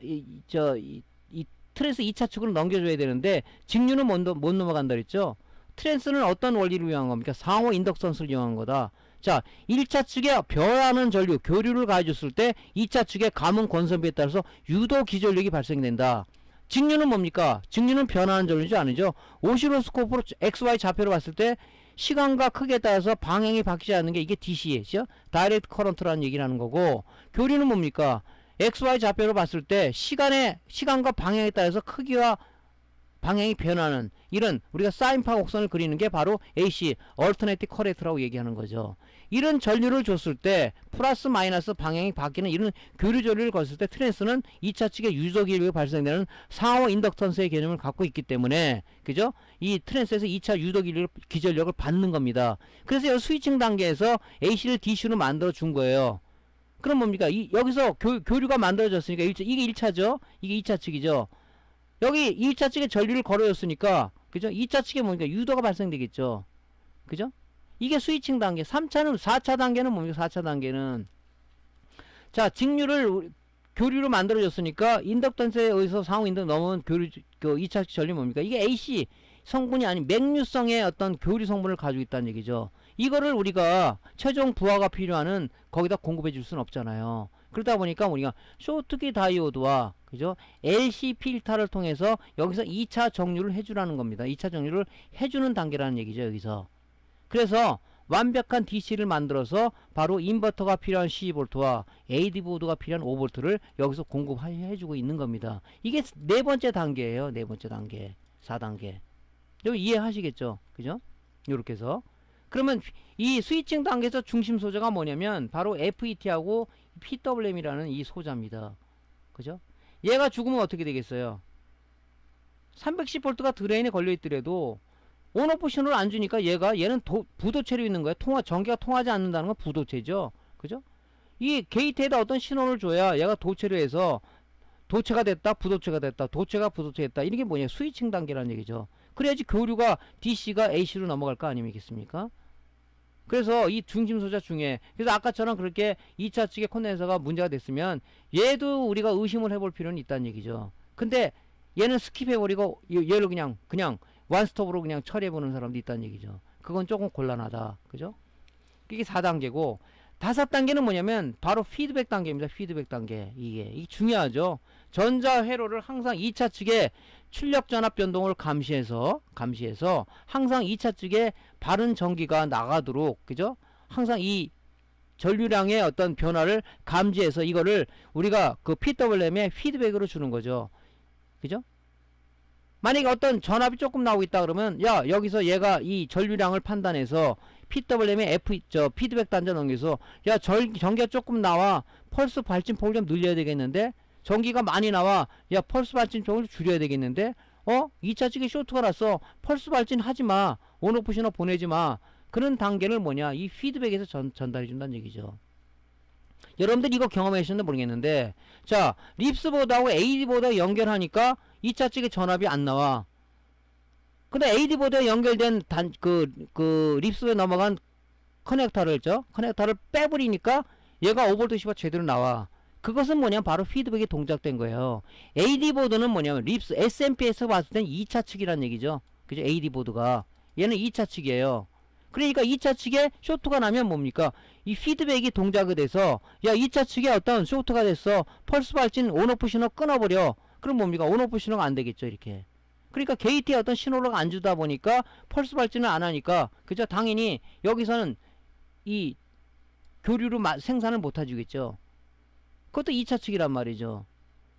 Speaker 1: 트랜스 2차 축으로 넘겨줘야 되는데 직류는 못 넘어간다 그랬죠. 트랜스는 어떤 원리를 이용한 겁니까? 상호 인덕선스를 이용한 거다. 자, 1차 측에 변하는 전류, 교류를 가해줬을 때 2차 측의 감응 권선비에 따라서 유도 기전력이 발생된다. 직류는 뭡니까? 직류는 변하는 전류지 아니죠. 오시로스코프로 XY 좌표로 봤을 때 시간과 크기에 따라서 방향이 바뀌지 않는 게 이게 DC죠. 다이렉트 커런트라는 얘기를 하는 거고, 교류는 뭡니까? XY 좌표로 봤을 때 시간과 방향에 따라서 크기와 방향이 변하는 이런 우리가 사인파 곡선을 그리는 게 바로 AC, Alternating Current라고 얘기하는 거죠. 이런 전류를 줬을 때 플러스 마이너스 방향이 바뀌는 이런 교류 전류를 걸었을 때 트랜스는 2차 측의 유도 기력이 발생되는 상호 인덕턴스의 개념을 갖고 있기 때문에 그죠? 이 트랜스에서 2차 유도 기전력을 받는 겁니다. 그래서 이 스위칭 단계에서 AC를 DC로 만들어 준 거예요. 그럼 뭡니까? 여기서 교류가 만들어졌으니까 이게 1차죠? 이게 2차 측이죠? 여기 1차 측에 전류를 걸어줬으니까 그죠? 2차 측에 뭡니까? 유도가 발생되겠죠. 그죠? 이게 스위칭 단계. 4차 단계는 뭡니까? 4차 단계는 자, 교류를 만들어줬으니까 인덕턴스에 의해서 상호 인덕 넘은 그 2차 측 전류 뭡니까? 이게 AC 성분이 아닌 맥류성의 어떤 교류 성분을 가지고 있다는 얘기죠. 이거를 우리가 최종 부하가 필요하는 거기다 공급해 줄 수는 없잖아요. 그러다 보니까 우리가 쇼트키 다이오드와 그죠? LC 필터를 통해서 여기서 2차 정류를 해주라는 겁니다. 2차 정류를 해주는 단계라는 얘기죠. 여기서. 그래서 완벽한 DC를 만들어서 바로 인버터가 필요한 12V와 AD 보드가 필요한 5V를 여기서 공급해주고 있는 겁니다. 이게 네 번째 단계예요. 네 번째 단계. 4단계. 여기 이해하시겠죠? 그죠? 요렇게 해서. 그러면 이 스위칭 단계에서 중심 소재가 뭐냐면 바로 FET하고 PWM이라는 이 소자입니다. 그죠? 얘가 죽으면 어떻게 되겠어요? 310V가 드레인에 걸려있더라도 온오프 신호를 안 주니까 얘는 부도체로 있는 거예요. 전기가 통하지 않는다는 건 부도체죠. 그죠? 이 게이트에다 어떤 신호를 줘야 얘가 도체로 해서 도체가 됐다, 부도체가 됐다, 도체가 부도체 됐다. 이게 뭐냐? 스위칭 단계라는 얘기죠. 그래야지 교류가 DC가 AC로 넘어갈 거 아니겠습니까? 그래서 이 중심 소자 중에 그래서 아까처럼 그렇게 2차 측의 콘덴서가 문제가 됐으면 얘도 우리가 의심을 해볼 필요는 있다는 얘기죠. 근데 얘는 스킵해버리고 얘를 그냥 원스톱으로 그냥 처리해보는 사람도 있다는 얘기죠. 그건 조금 곤란하다. 그죠? 이게 4단계고 다섯 단계는 뭐냐면 바로 피드백 단계입니다. 피드백 단계. 이게 중요하죠. 전자 회로를 항상 2차 측에 출력 전압 변동을 감시해서 항상 2차 측에 바른 전기가 나가도록, 그죠? 항상 이 전류량의 어떤 변화를 감지해서 이거를 우리가 그 PWM에 피드백으로 주는 거죠. 그죠? 만약에 어떤 전압이 조금 나오고 있다 그러면, 야, 여기서 얘가 이 전류량을 판단해서 PWM에 피드백 단자 넘겨서, 야, 전기가 조금 나와. 펄스 발진폭을 좀 늘려야 되겠는데? 전기가 많이 나와. 야, 펄스 발진폭을 줄여야 되겠는데? 2차 측에 쇼트가 났어. 펄스 발진 하지 마. 온오프 신호 보내지 마. 그런 단계를 뭐냐? 이 피드백에서 전달해 준다는 얘기죠. 여러분들 이거 경험하셨는지 모르겠는데, 자, 립스보드하고 AD보드 연결하니까 2차 측에 전압이 안 나와. 근데 AD보드에 연결된 립스에 넘어간 커넥터를 빼버리니까 얘가 5V 10A 제대로 나와. 그것은 뭐냐면 바로 피드백이 동작된 거예요. AD보드는 뭐냐면 립스, SMP에서 봤을 땐 2차 측이란 얘기죠. 그죠? AD보드가. 얘는 2차 측이에요. 그러니까 2차 측에 쇼트가 나면 뭡니까? 이 피드백이 동작이 돼서, 야, 2차 측에 어떤 쇼트가 됐어. 펄스 발진 온오프 신호 끊어버려. 그럼 뭡니까? 온오프 신호가 안 되겠죠, 이렇게. 그러니까 게이트에 어떤 신호를 안 주다 보니까 펄스 발진을 안 하니까, 그죠? 당연히 여기서는 이 교류를 생산을 못 해주겠죠. 그것도 2차 측이란 말이죠.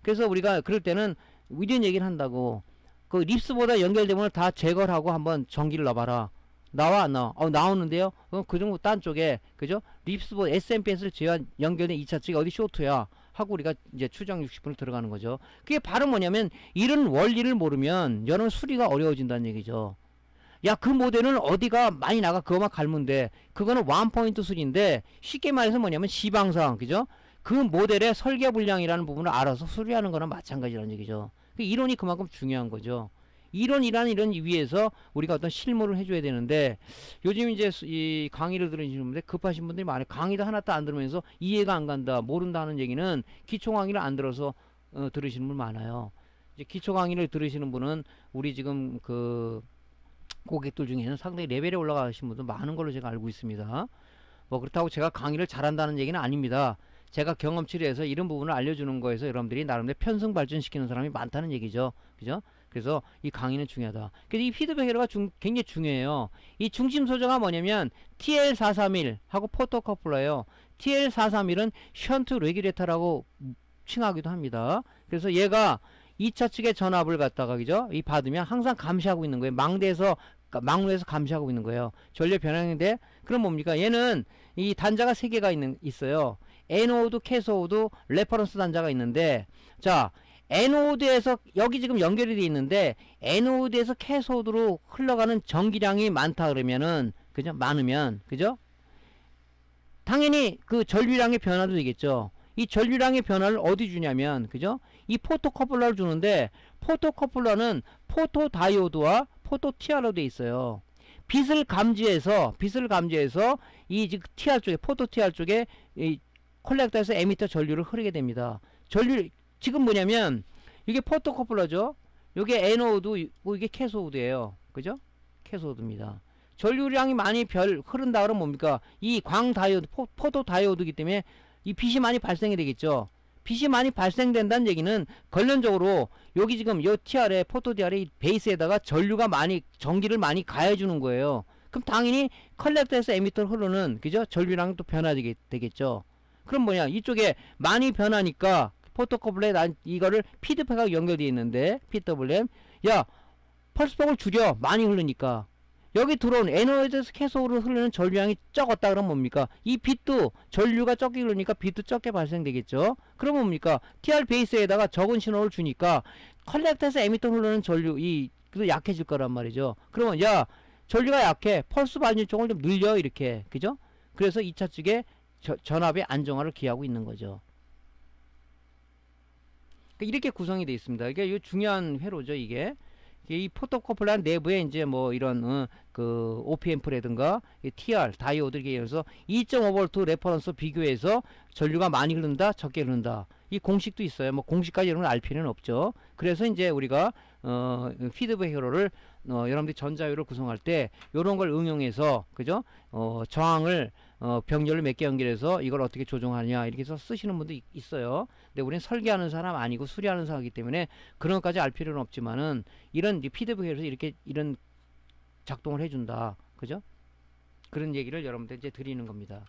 Speaker 1: 그래서 우리가 그럴 때는 이런 얘기를 한다고. 그 립스보다 연결되면 다 제거를 하고 한번 전기를 넣어봐라. 나와 안 나와? 나오는데요? 그 정도 딴 쪽에, 그죠? 립스보드 SMPS를 연결된 2차 측이 어디 쇼트야? 하고 우리가 이제 추정 60분을 들어가는 거죠. 그게 바로 뭐냐면 이런 원리를 모르면 여러분 수리가 어려워진다는 얘기죠. 야, 그 모델은 어디가 많이 나가 그거만 갈면 돼. 그거는 원포인트 수리인데 쉽게 말해서 뭐냐면 지방상, 그죠? 그 모델의 설계 분량이라는 부분을 알아서 수리하는 거나 마찬가지라는 얘기죠. 그 이론이 그만큼 중요한 거죠. 이론이라는 이런 위에서 우리가 어떤 실무를 해줘야 되는데, 요즘 이제 이 강의를 들으시는 분들 급하신 분들이 많아요. 강의도 하나도 안 들으면서 이해가 안 간다, 모른다 하는 얘기는 기초 강의를 안 들어서 들으시는 분 많아요. 이제 기초 강의를 들으시는 분은 우리 지금 그 고객들 중에는 상당히 레벨에 올라가신 분도 많은 걸로 제가 알고 있습니다. 뭐 그렇다고 제가 강의를 잘한다는 얘기는 아닙니다. 제가 경험치를 해서 이런 부분을 알려주는 거에서 여러분들이 나름대로 편승 발전시키는 사람이 많다는 얘기죠. 그죠? 그래서 이 강의는 중요하다. 그래서 이 피드백 회로가 굉장히 중요해요. 이 중심 소재가 뭐냐면 TL431하고 포토커플러예요. TL431은 션트 레귤레이터라고 칭하기도 합니다. 그래서 얘가 2차 측의 전압을 갖다가, 그죠? 이 받으면 항상 감시하고 있는 거예요. 망대에서 감시하고 있는 거예요. 전류 변형인데, 그럼 뭡니까? 얘는 이 단자가 3개가 있어요. 에노드, 캐소드, 레퍼런스 단자가 있는데, 자, 에노드에서 여기 지금 연결이 되어 있는데, 에노드에서 캐소드로 흘러가는 전기량이 많다 그러면은, 그죠? 많으면, 그죠? 당연히 그 전류량의 변화도 되겠죠. 이 전류량의 변화를 어디 주냐면, 그죠? 이 포토커플러를 주는데, 포토커플러는 포토다이오드와 포토TR로 되어 있어요. 빛을 감지해서 이 지금 TR 쪽에, 포토TR 쪽에 이 콜렉터에서 에미터 전류를 흐르게 됩니다. 지금 뭐냐면 이게 포토커플러죠. 이게 에노드, 이게 캐소드예요. 그죠? 캐소드입니다. 전류량이 많이 흐른다 그러면 뭡니까? 이 광다이오드, 포토다이오드이기 때문에 이 빛이 많이 발생이 되겠죠. 빛이 많이 발생된다는 얘기는 관련적으로 여기 지금 요 TR에, 포토DR의 베이스에다가 전기를 많이 가해주는 거예요. 그럼 당연히 컬렉터에서 에미터로 흐르는, 그죠? 전류량도 변화되겠죠. 그럼 뭐냐? 이쪽에 많이 변하니까 포토커플러에 이거를 피드백하고 연결되어 있는데, PWM, 야, 펄스폭을 줄여. 많이 흐르니까. 여기 들어온 에너지에서 캐소드로 흐르는 전류량이 적었다 그러면 뭡니까? 이 빛도 전류가 적게 흐르니까 빛도 적게 발생되겠죠. 그러면 뭡니까? TR 베이스에다가 적은 신호를 주니까 컬렉터에서 에미터 흐르는 전류 그도 약해질 거란 말이죠. 그러면 야, 전류가 약해. 펄스 발진 쪽을 좀 늘려, 이렇게. 그죠? 그래서 2차 측에 전압의 안정화를 기하고 있는 거죠. 이렇게 구성이 되어 있습니다. 이게 중요한 회로죠, 이게. 이 포토커플러 내부에 이제 뭐 이런 그 OP앰프라든가 TR 다이오드 이렇게 해서 2.5V 레퍼런스 비교해서 전류가 많이 흐른다, 적게 흐른다. 이 공식도 있어요. 뭐 공식까지 이런 걸 알 필요는 없죠. 그래서 이제 우리가 피드백 회로를 여러분들이 전자회로를 구성할 때 요런 걸 응용해서 그죠? 저항을 병렬을 몇 개 연결해서 이걸 어떻게 조정하냐 이렇게 해서 쓰시는 분도 있어요. 근데 우리는 설계하는 사람 아니고 수리하는 사람이기 때문에 그런 것까지 알 필요는 없지만은 이런 피드백 회로에서 이렇게 이런 작동을 해준다. 그죠? 그런 얘기를 여러분들 이제 드리는 겁니다.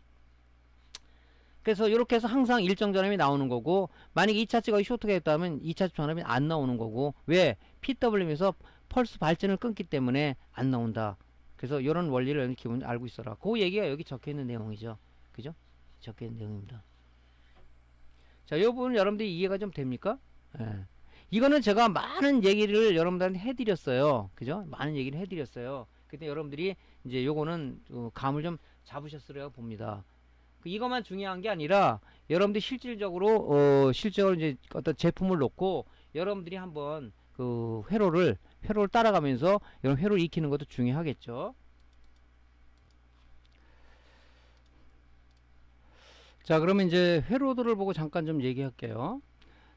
Speaker 1: 그래서 이렇게 해서 항상 일정 전압이 나오는 거고, 만약에 2차치가 쇼트가 됐다면 2차치 전압이 안 나오는 거고, 왜? PWM에서 펄스 발전을 끊기 때문에 안 나온다. 그래서 이런 원리를 기본 알고 있어라. 그 얘기가 여기 적혀 있는 내용이죠. 그죠? 적혀 있는 내용입니다. 자, 이 부분 여러분들이 이해가 좀 됩니까? 예. 이거는 제가 많은 얘기를 여러분들한테 해드렸어요. 그죠? 많은 얘기를 해드렸어요. 근데 여러분들이 이제 요거는 감을 좀 잡으셨으리라고 봅니다. 이것만 중요한 게 아니라 여러분들이 실질적으로 이제 어떤 제품을 놓고 여러분들이 한번 그 회로를 따라가면서 이런 회로를 익히는 것도 중요하겠죠. 자, 그러면 이제 회로들을 보고 잠깐 좀 얘기할게요.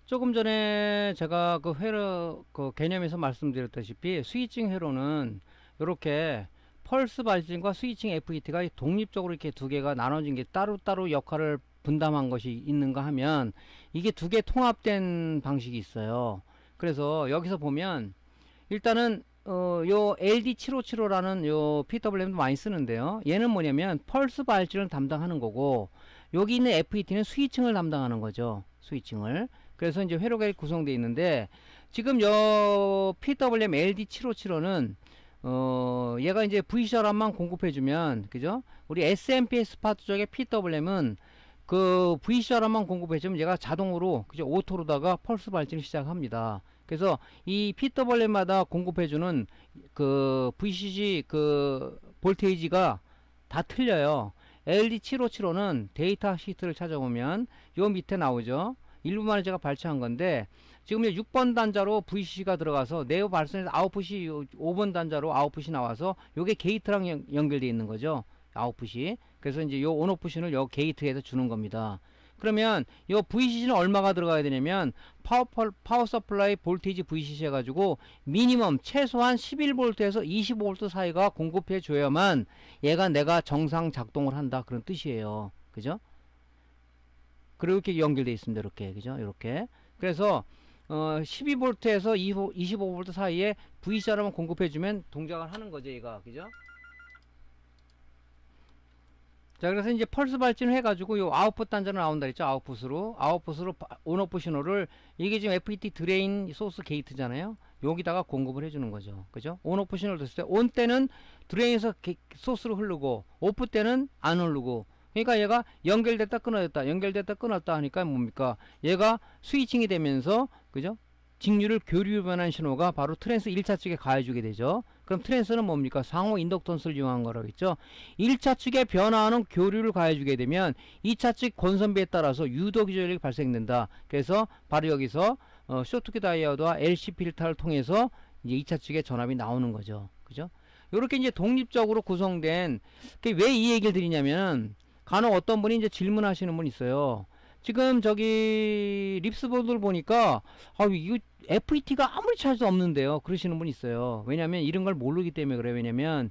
Speaker 1: 조금 전에 제가 그 회로 그 개념에서 말씀드렸다시피 스위칭 회로는 이렇게 펄스 발진과 스위칭 FET가 독립적으로 이렇게 두 개가 나눠진 게 따로따로 역할을 분담한 것이 있는가 하면 이게 두 개 통합된 방식이 있어요. 그래서 여기서 보면 일단은 요 LD757호라는 요 PWM도 많이 쓰는데요. 얘는 뭐냐면 펄스 발진을 담당하는 거고, 여기 있는 FET는 스위칭을 담당하는 거죠. 스위칭을. 그래서 이제 회로가 구성되어 있는데, 지금 요 PWM LD757호는 얘가 이제 VCR만 공급해주면, 그죠? 우리 SMPS 파트 쪽의 PWM은 그 VCR만 공급해주면 얘가 자동으로, 그죠? 오토로다가 펄스 발진을 시작합니다. 그래서 이 PWM마다 공급해주는 그 VCC 그 볼테이지가 다 틀려요. LD757호는 데이터 시트를 찾아보면 요 밑에 나오죠. 일부만을 제가 발췌한 건데, 지금 6번 단자로 VCC가 들어가서 네오 발선에서 아웃풋이 5번 단자로 아웃풋이 나와서 요게 게이트랑 연결되어 있는 거죠. 아웃풋이. 그래서 이제 요 온오프신을 요 게이트에서 주는 겁니다. 그러면 요 VCC는 얼마가 들어가야 되냐면 파워 서플라이 볼테이지 VCC 해가지고 미니멈 최소한 11V에서 25V 사이가 공급해 줘야만 얘가 내가 정상 작동을 한다, 그런 뜻이에요. 그죠? 그리고 이렇게 연결되어 있습니다. 이렇게. 그죠? 이렇게. 그래서 12V에서 25V 사이에 VCR만 공급해주면 동작을 하는 거죠, 얘가. 그죠? 자, 그래서 이제 펄스 발진을 해가지고 요 아웃풋 단자로 나온다 했죠. 아웃풋으로 온오프 신호를, 이게 지금 FET 드레인 소스 게이트잖아요. 여기다가 공급을 해주는 거죠. 그죠? 온오프 신호를 줬을 때, 온 때는 드레인에서 소스로 흐르고, 오프 때는 안 흐르고, 그러니까 얘가 연결됐다 끊어졌다 연결됐다 끊었다 하니까 뭡니까? 얘가 스위칭이 되면서, 그죠? 직류를 교류 변환 신호가 바로 트랜스 1차 측에 가해주게 되죠. 그럼 트랜스는 뭡니까? 상호 인덕턴스를 이용한 거라고 했죠. 1차 측에 변화하는 교류를 가해주게 되면 2차 측 권선비에 따라서 유도 기전력이 발생된다. 그래서 바로 여기서 쇼트키 다이오드와 LC 필터를 통해서 이제 2차 측에 전압이 나오는 거죠. 그죠? 요렇게 이제 독립적으로 구성된, 왜 이 얘기를 드리냐면, 간혹 어떤 분이 이제 질문하시는 분 있어요. 지금 저기 립스보드를 보니까 이거 FET가 아무리 찾아도 없는데요, 그러시는 분 있어요. 왜냐면 이런 걸 모르기 때문에 그래요. 왜냐면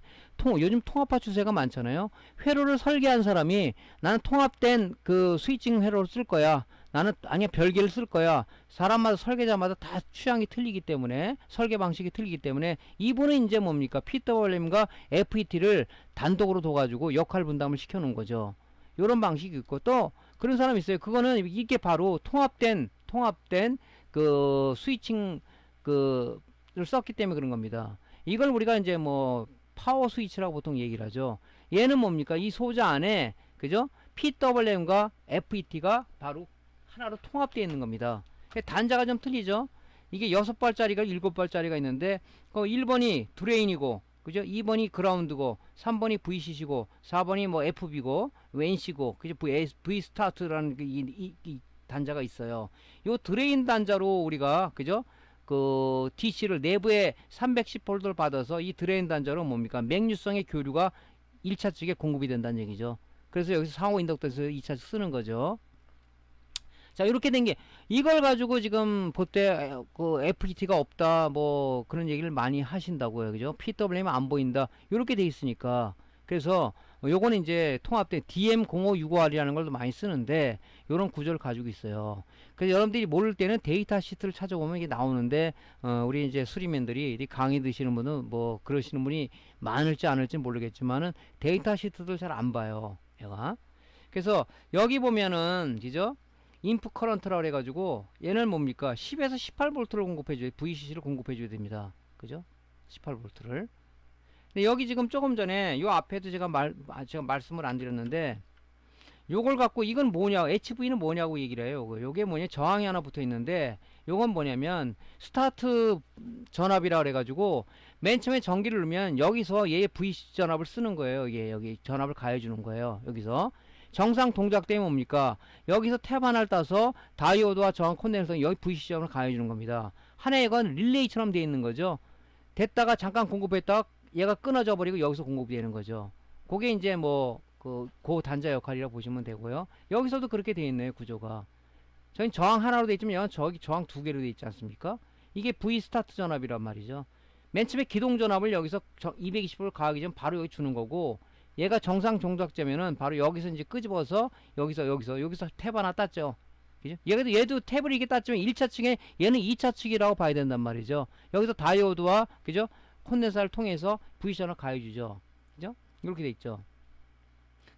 Speaker 1: 요즘 통합화 추세가 많잖아요. 회로를 설계한 사람이 나는 통합된 그 스위칭 회로를 쓸 거야, 나는 아니야 별개를 쓸 거야. 사람마다 설계자마다 다 취향이 틀리기 때문에, 설계 방식이 틀리기 때문에 이분은 이제 뭡니까? PWM과 FET를 단독으로 둬가지고 역할 분담을 시켜 놓은 거죠. 요런 방식이 있고, 또 그런 사람이 있어요. 그거는 이게 바로 통합된 그 스위칭 를 썼기 때문에 그런 겁니다. 이걸 우리가 이제 뭐 파워 스위치라고 보통 얘기를 하죠. 얘는 뭡니까? 이 소자 안에, 그죠? PWM과 FET가 바로 하나로 통합되어 있는 겁니다. 단자가 좀 틀리죠? 이게 6발짜리가 7발짜리가 있는데, 1번이 드레인이고, 그죠? 2번이 그라운드고, 3번이 VCC고, 4번이 뭐 FB고, NC고, 그죠? V 스타트라는 이 단자가 있어요. 요 드레인 단자로 우리가, 그죠? 그 DC를 내부에 310V를 받아서 이 드레인 단자로 뭡니까? 맹류성의 교류가 1차 측에 공급이 된다는 얘기죠. 그래서 여기서 상호 인덕터에서 2차 측 쓰는 거죠. 자, 이렇게 된 게, 이걸 가지고 지금 볼때 그 FET가 없다 뭐 그런 얘기를 많이 하신다고요. 그죠? PWM 안 보인다. 이렇게 돼 있으니까. 그래서 요거는 이제 통합된 DM0565R이라는 걸 많이 쓰는데 요런 구조를 가지고 있어요. 그래서 여러분들이 모를 때는 데이터 시트를 찾아보면 이게 나오는데 우리 이제 수리맨들이 강의 드시는 분은 뭐 그러시는 분이 많을지 않을지 모르겠지만은 데이터 시트들 잘 안 봐요. 얘가. 그래서 여기 보면은 그죠? 인풋 커런트라고 해가지고 얘는 뭡니까? 10에서 18V를 공급해줘야 VCC를 공급해줘야 됩니다. 그죠? 18V를. 근데 여기 지금 조금 전에 요 앞에도 제가 말씀을 안 드렸는데 요걸 갖고 이건 뭐냐, HV는 뭐냐고 얘기를 해요. 요게 뭐냐, 저항이 하나 붙어 있는데 요건 뭐냐면 스타트 전압이라 그래가지고 맨 처음에 전기를 넣으면 여기서 얘의 VC 전압을 쓰는 거예요. 이게 여기 전압을 가해주는 거예요. 여기서 정상 동작 때문에 뭡니까? 여기서 탭 하나를 따서 다이오드와 저항 콘덴서 여기 VC 전압을 가해주는 겁니다. 하나의 이건 릴레이처럼 되어 있는 거죠. 됐다가 잠깐 공급했다가 얘가 끊어져 버리고 여기서 공급이 되는 거죠. 그게 이제 뭐 고 단자 역할이라고 보시면 되고요. 여기서도 그렇게 되어 있네요. 구조가. 저희 저항 하나로 되어 있지만 저기 저항 두 개로 되어 있지 않습니까? 이게 V 스타트 전압이란 말이죠. 맨 처음에 기동 전압을 여기서 220V를 가하기 전 바로 여기 주는 거고, 얘가 정상 종작자면은 바로 여기서 이제 끄집어서 여기서 탭 하나 땄죠. 그죠? 얘도 탭을 이게 땄지만 1차 측에 얘는 2차 측이라고 봐야 된단 말이죠. 여기서 다이오드와 그죠? 콘덴서를 통해서 V션을 가해주죠. 그죠? 이렇게 돼 있죠.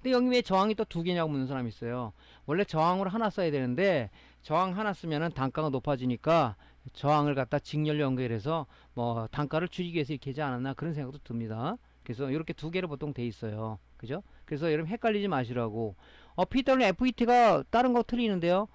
Speaker 1: 근데 여기 왜 저항이 또 두 개냐고 묻는 사람이 있어요. 원래 저항으로 하나 써야 되는데 저항 하나 쓰면은 단가가 높아지니까 저항을 갖다 직렬로 연결해서 뭐 단가를 줄이기 위해서 이렇게 하지 않았나 그런 생각도 듭니다. 그래서 이렇게 두 개로 보통 돼 있어요. 그죠? 그래서 여러분 헷갈리지 마시라고. PWM FET가 다른 거 틀리는데요.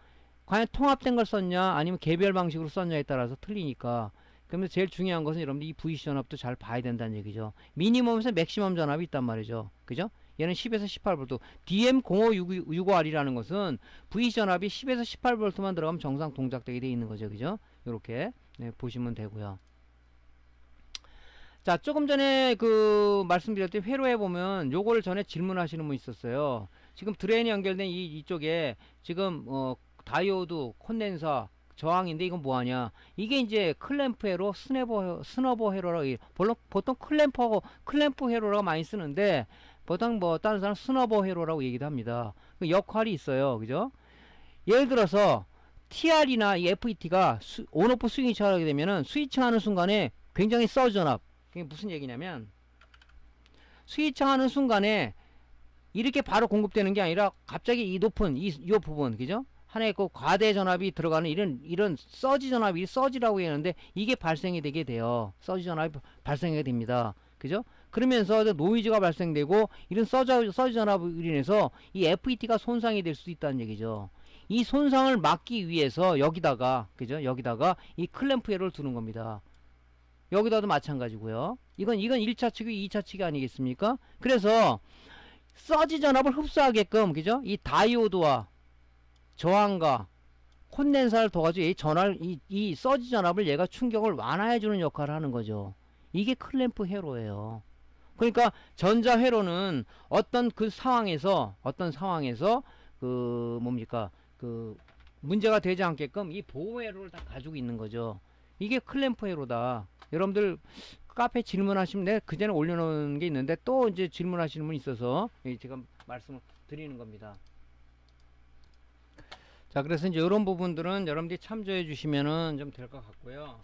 Speaker 1: 과연 통합된 걸 썼냐 아니면 개별 방식으로 썼냐에 따라서 틀리니까. 그러면 제일 중요한 것은 여러분들 이 VC 전압도 잘 봐야 된다는 얘기죠. 미니멈에서 맥시멈 전압이 있단 말이죠. 그죠? 얘는 10에서 18V. DM0565R이라는 것은 VC 전압이 10에서 18V만 들어가면 정상 동작되게 되어 있는 거죠. 그죠? 요렇게 네, 보시면 되고요. 자, 조금 전에 말씀드렸듯이 회로에 보면 요거를 전에 질문하시는 분 있었어요. 지금 드레인이 연결된 이쪽에 지금 다이오드, 콘덴서, 저항인데 이건 뭐하냐? 이게 이제 클램프 회로, 스너버 회로라고 보통 클램프 회로라고 많이 쓰는데 보통 뭐 다른 사람 스너버 회로라고 얘기도 합니다. 그 역할이 있어요. 그죠? 예를 들어서 TR이나 이 FET가 온오프 스위치를 하게 되면은 스위치하는 순간에 굉장히 서지 전압. 그게 무슨 얘기냐면 스위치하는 순간에 이렇게 바로 공급되는 게 아니라 갑자기 이 높은 이 부분, 그죠? 하나의 과대 전압이 들어가는 이런 서지 전압이 서지라고 하는데 이게 발생이 되게 돼요. 서지 전압이 발생하게 됩니다. 그죠? 그러면서 노이즈가 발생되고 이런 서지 전압으로 인해서 이 FET가 손상이 될 수도 있다는 얘기죠. 이 손상을 막기 위해서 여기다가 그죠? 여기다가 이 클램프 회로를 두는 겁니다. 여기다도 마찬가지고요. 이건 1차 측이 2차 측이 아니겠습니까? 그래서 서지 전압을 흡수하게끔 그죠? 이 다이오드와 저항과 콘덴서를 둬가지고 이 서지 전압을 얘가 충격을 완화해주는 역할을 하는 거죠. 이게 클램프 회로예요. 그러니까 전자 회로는 어떤 상황에서 문제가 되지 않게끔 이 보호 회로를 다 가지고 있는 거죠. 이게 클램프 회로다. 여러분들 카페 질문하시면 내가 그전에 올려놓은 게 있는데 또 이제 질문하시는 분이 있어서 제가 말씀을 드리는 겁니다. 자, 그래서 이제 이런 부분들은 여러분들이 참조해 주시면은 좀 될 것 같고요.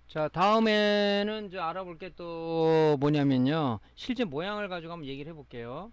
Speaker 1: 자, 다음에는 이제 알아볼 게 또 뭐냐면요. 실제 모양을 가지고 한번 얘기를 해볼게요.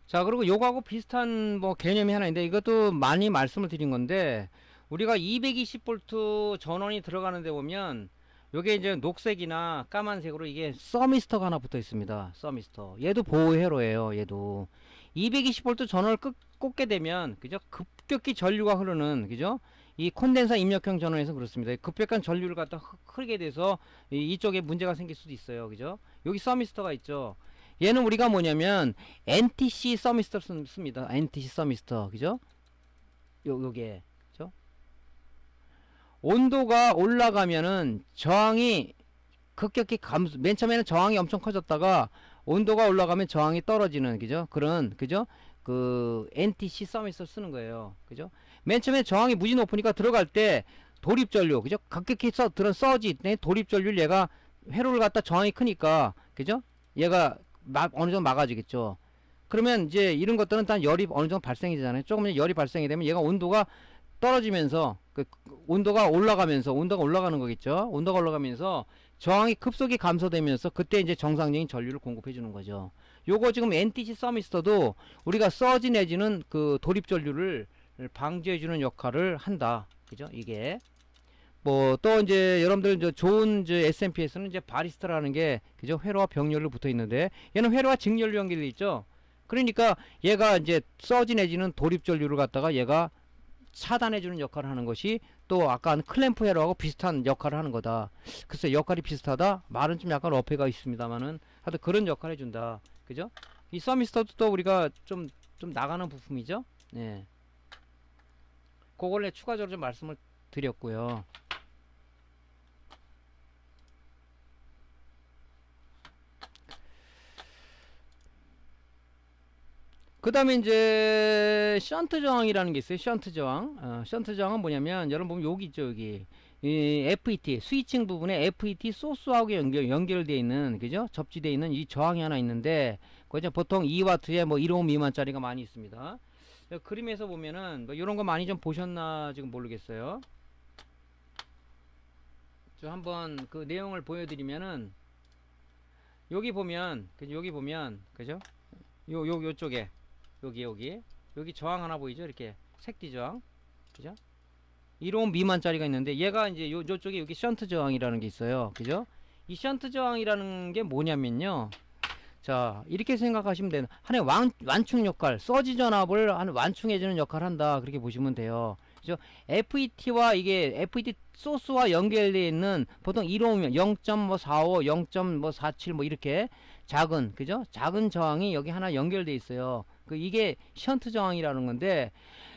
Speaker 1: 자, 그리고 요거하고 비슷한 뭐 개념이 하나 있는데 이것도 많이 말씀을 드린 건데 우리가 220V 전원이 들어가는 데 보면 요게 이제 녹색이나 까만색으로 이게 서미스터가 하나 붙어 있습니다. 서미스터. 얘도 보호 회로예요. 얘도 220V 전원을 꽂게 되면 그죠? 급격히 전류가 흐르는 그죠? 이 콘덴서 입력형 전원에서 그렇습니다. 급격한 전류를 갖다 흐르게 돼서 이쪽에 문제가 생길 수도 있어요. 그죠? 여기 서미스터가 있죠. 얘는 우리가 뭐냐면 NTC 서미스터 씁니다. NTC 서미스터. 그죠? 요게 그죠? 온도가 올라가면은 저항이 급격히 맨 처음에는 저항이 엄청 커졌다가 온도가 올라가면 저항이 떨어지는 그죠? 그런 그죠? 그 NTC 서밋을 쓰는 거예요. 그죠? 맨 처음에 저항이 무지 높으니까 들어갈 때 돌입전류 그죠? 급격히 들은 서지 돌입전류 얘가 회로를 갖다 저항이 크니까 그죠? 얘가 어느 정도 막아지겠죠. 그러면 이제 이런 것들은 단 열이 어느 정도 발생이 되잖아요. 조금 열이 발생이 되면 얘가 온도가 떨어지면서 온도가 올라가면서 온도가 올라가는 거겠죠. 온도가 올라가면서 저항이 급속히 감소되면서 그때 이제 정상적인 전류를 공급해 주는 거죠. 요거 지금 NTC 서미스터도 우리가 서지 내지는 그 돌입 전류를 방지해 주는 역할을 한다. 그죠? 이게 뭐 또 이제 여러분들 이제 좋은 이제 SMPS는 이제 바리스타라는 게 그죠? 회로와 병렬로 붙어 있는데 얘는 회로와 직렬로 연결돼 있죠. 그러니까 얘가 이제 서지 내지는 돌입 전류를 갖다가 얘가 차단해주는 역할을 하는 것이 또 아까 클램프 회로하고 비슷한 역할을 하는 거다. 글쎄 역할이 비슷하다? 말은 좀 약간 어폐가 있습니다만은 하여튼 그런 역할을 해준다. 그죠? 이 서미스터도 또 우리가 좀 나가는 부품이죠. 네. 그걸 추가적으로 좀 말씀을 드렸고요. 그 다음에 이제 션트 저항이라는 게 있어요. 션트 저항. 션트 저항은 뭐냐면 여러분 보면 여기 있죠. 여기 이 FET 스위칭 부분에 FET 소스하고 연결되어 있는 그죠? 접지되어 있는 이 저항이 하나 있는데 그죠? 보통 2W에 뭐 1옴 미만짜리가 많이 있습니다. 그림에서 보면은 뭐 이런 거 많이 좀 보셨나 지금 모르겠어요. 저 한번 그 내용을 보여드리면은 여기 보면 그죠? 요쪽에 여기 저항 하나 보이죠? 이렇게 색띠 저항 그죠? 1옴 미만짜리가 있는데 얘가 이제 요쪽에 여기 션트 저항이라는 게 있어요. 그죠? 이 션트 저항이라는 게 뭐냐면요. 자, 이렇게 생각하시면 되는 하나의 완충 역할, 서지 전압을 완충해주는 역할을 한다. 그렇게 보시면 돼요. 그죠? FET와 이게 FET 소스와 연결되어 있는 보통 1옴이면 0.45, 0.47 뭐 이렇게 작은 그죠? 작은 저항이 여기 하나 연결되어 있어요. 이게 션트 저항이라는 건데,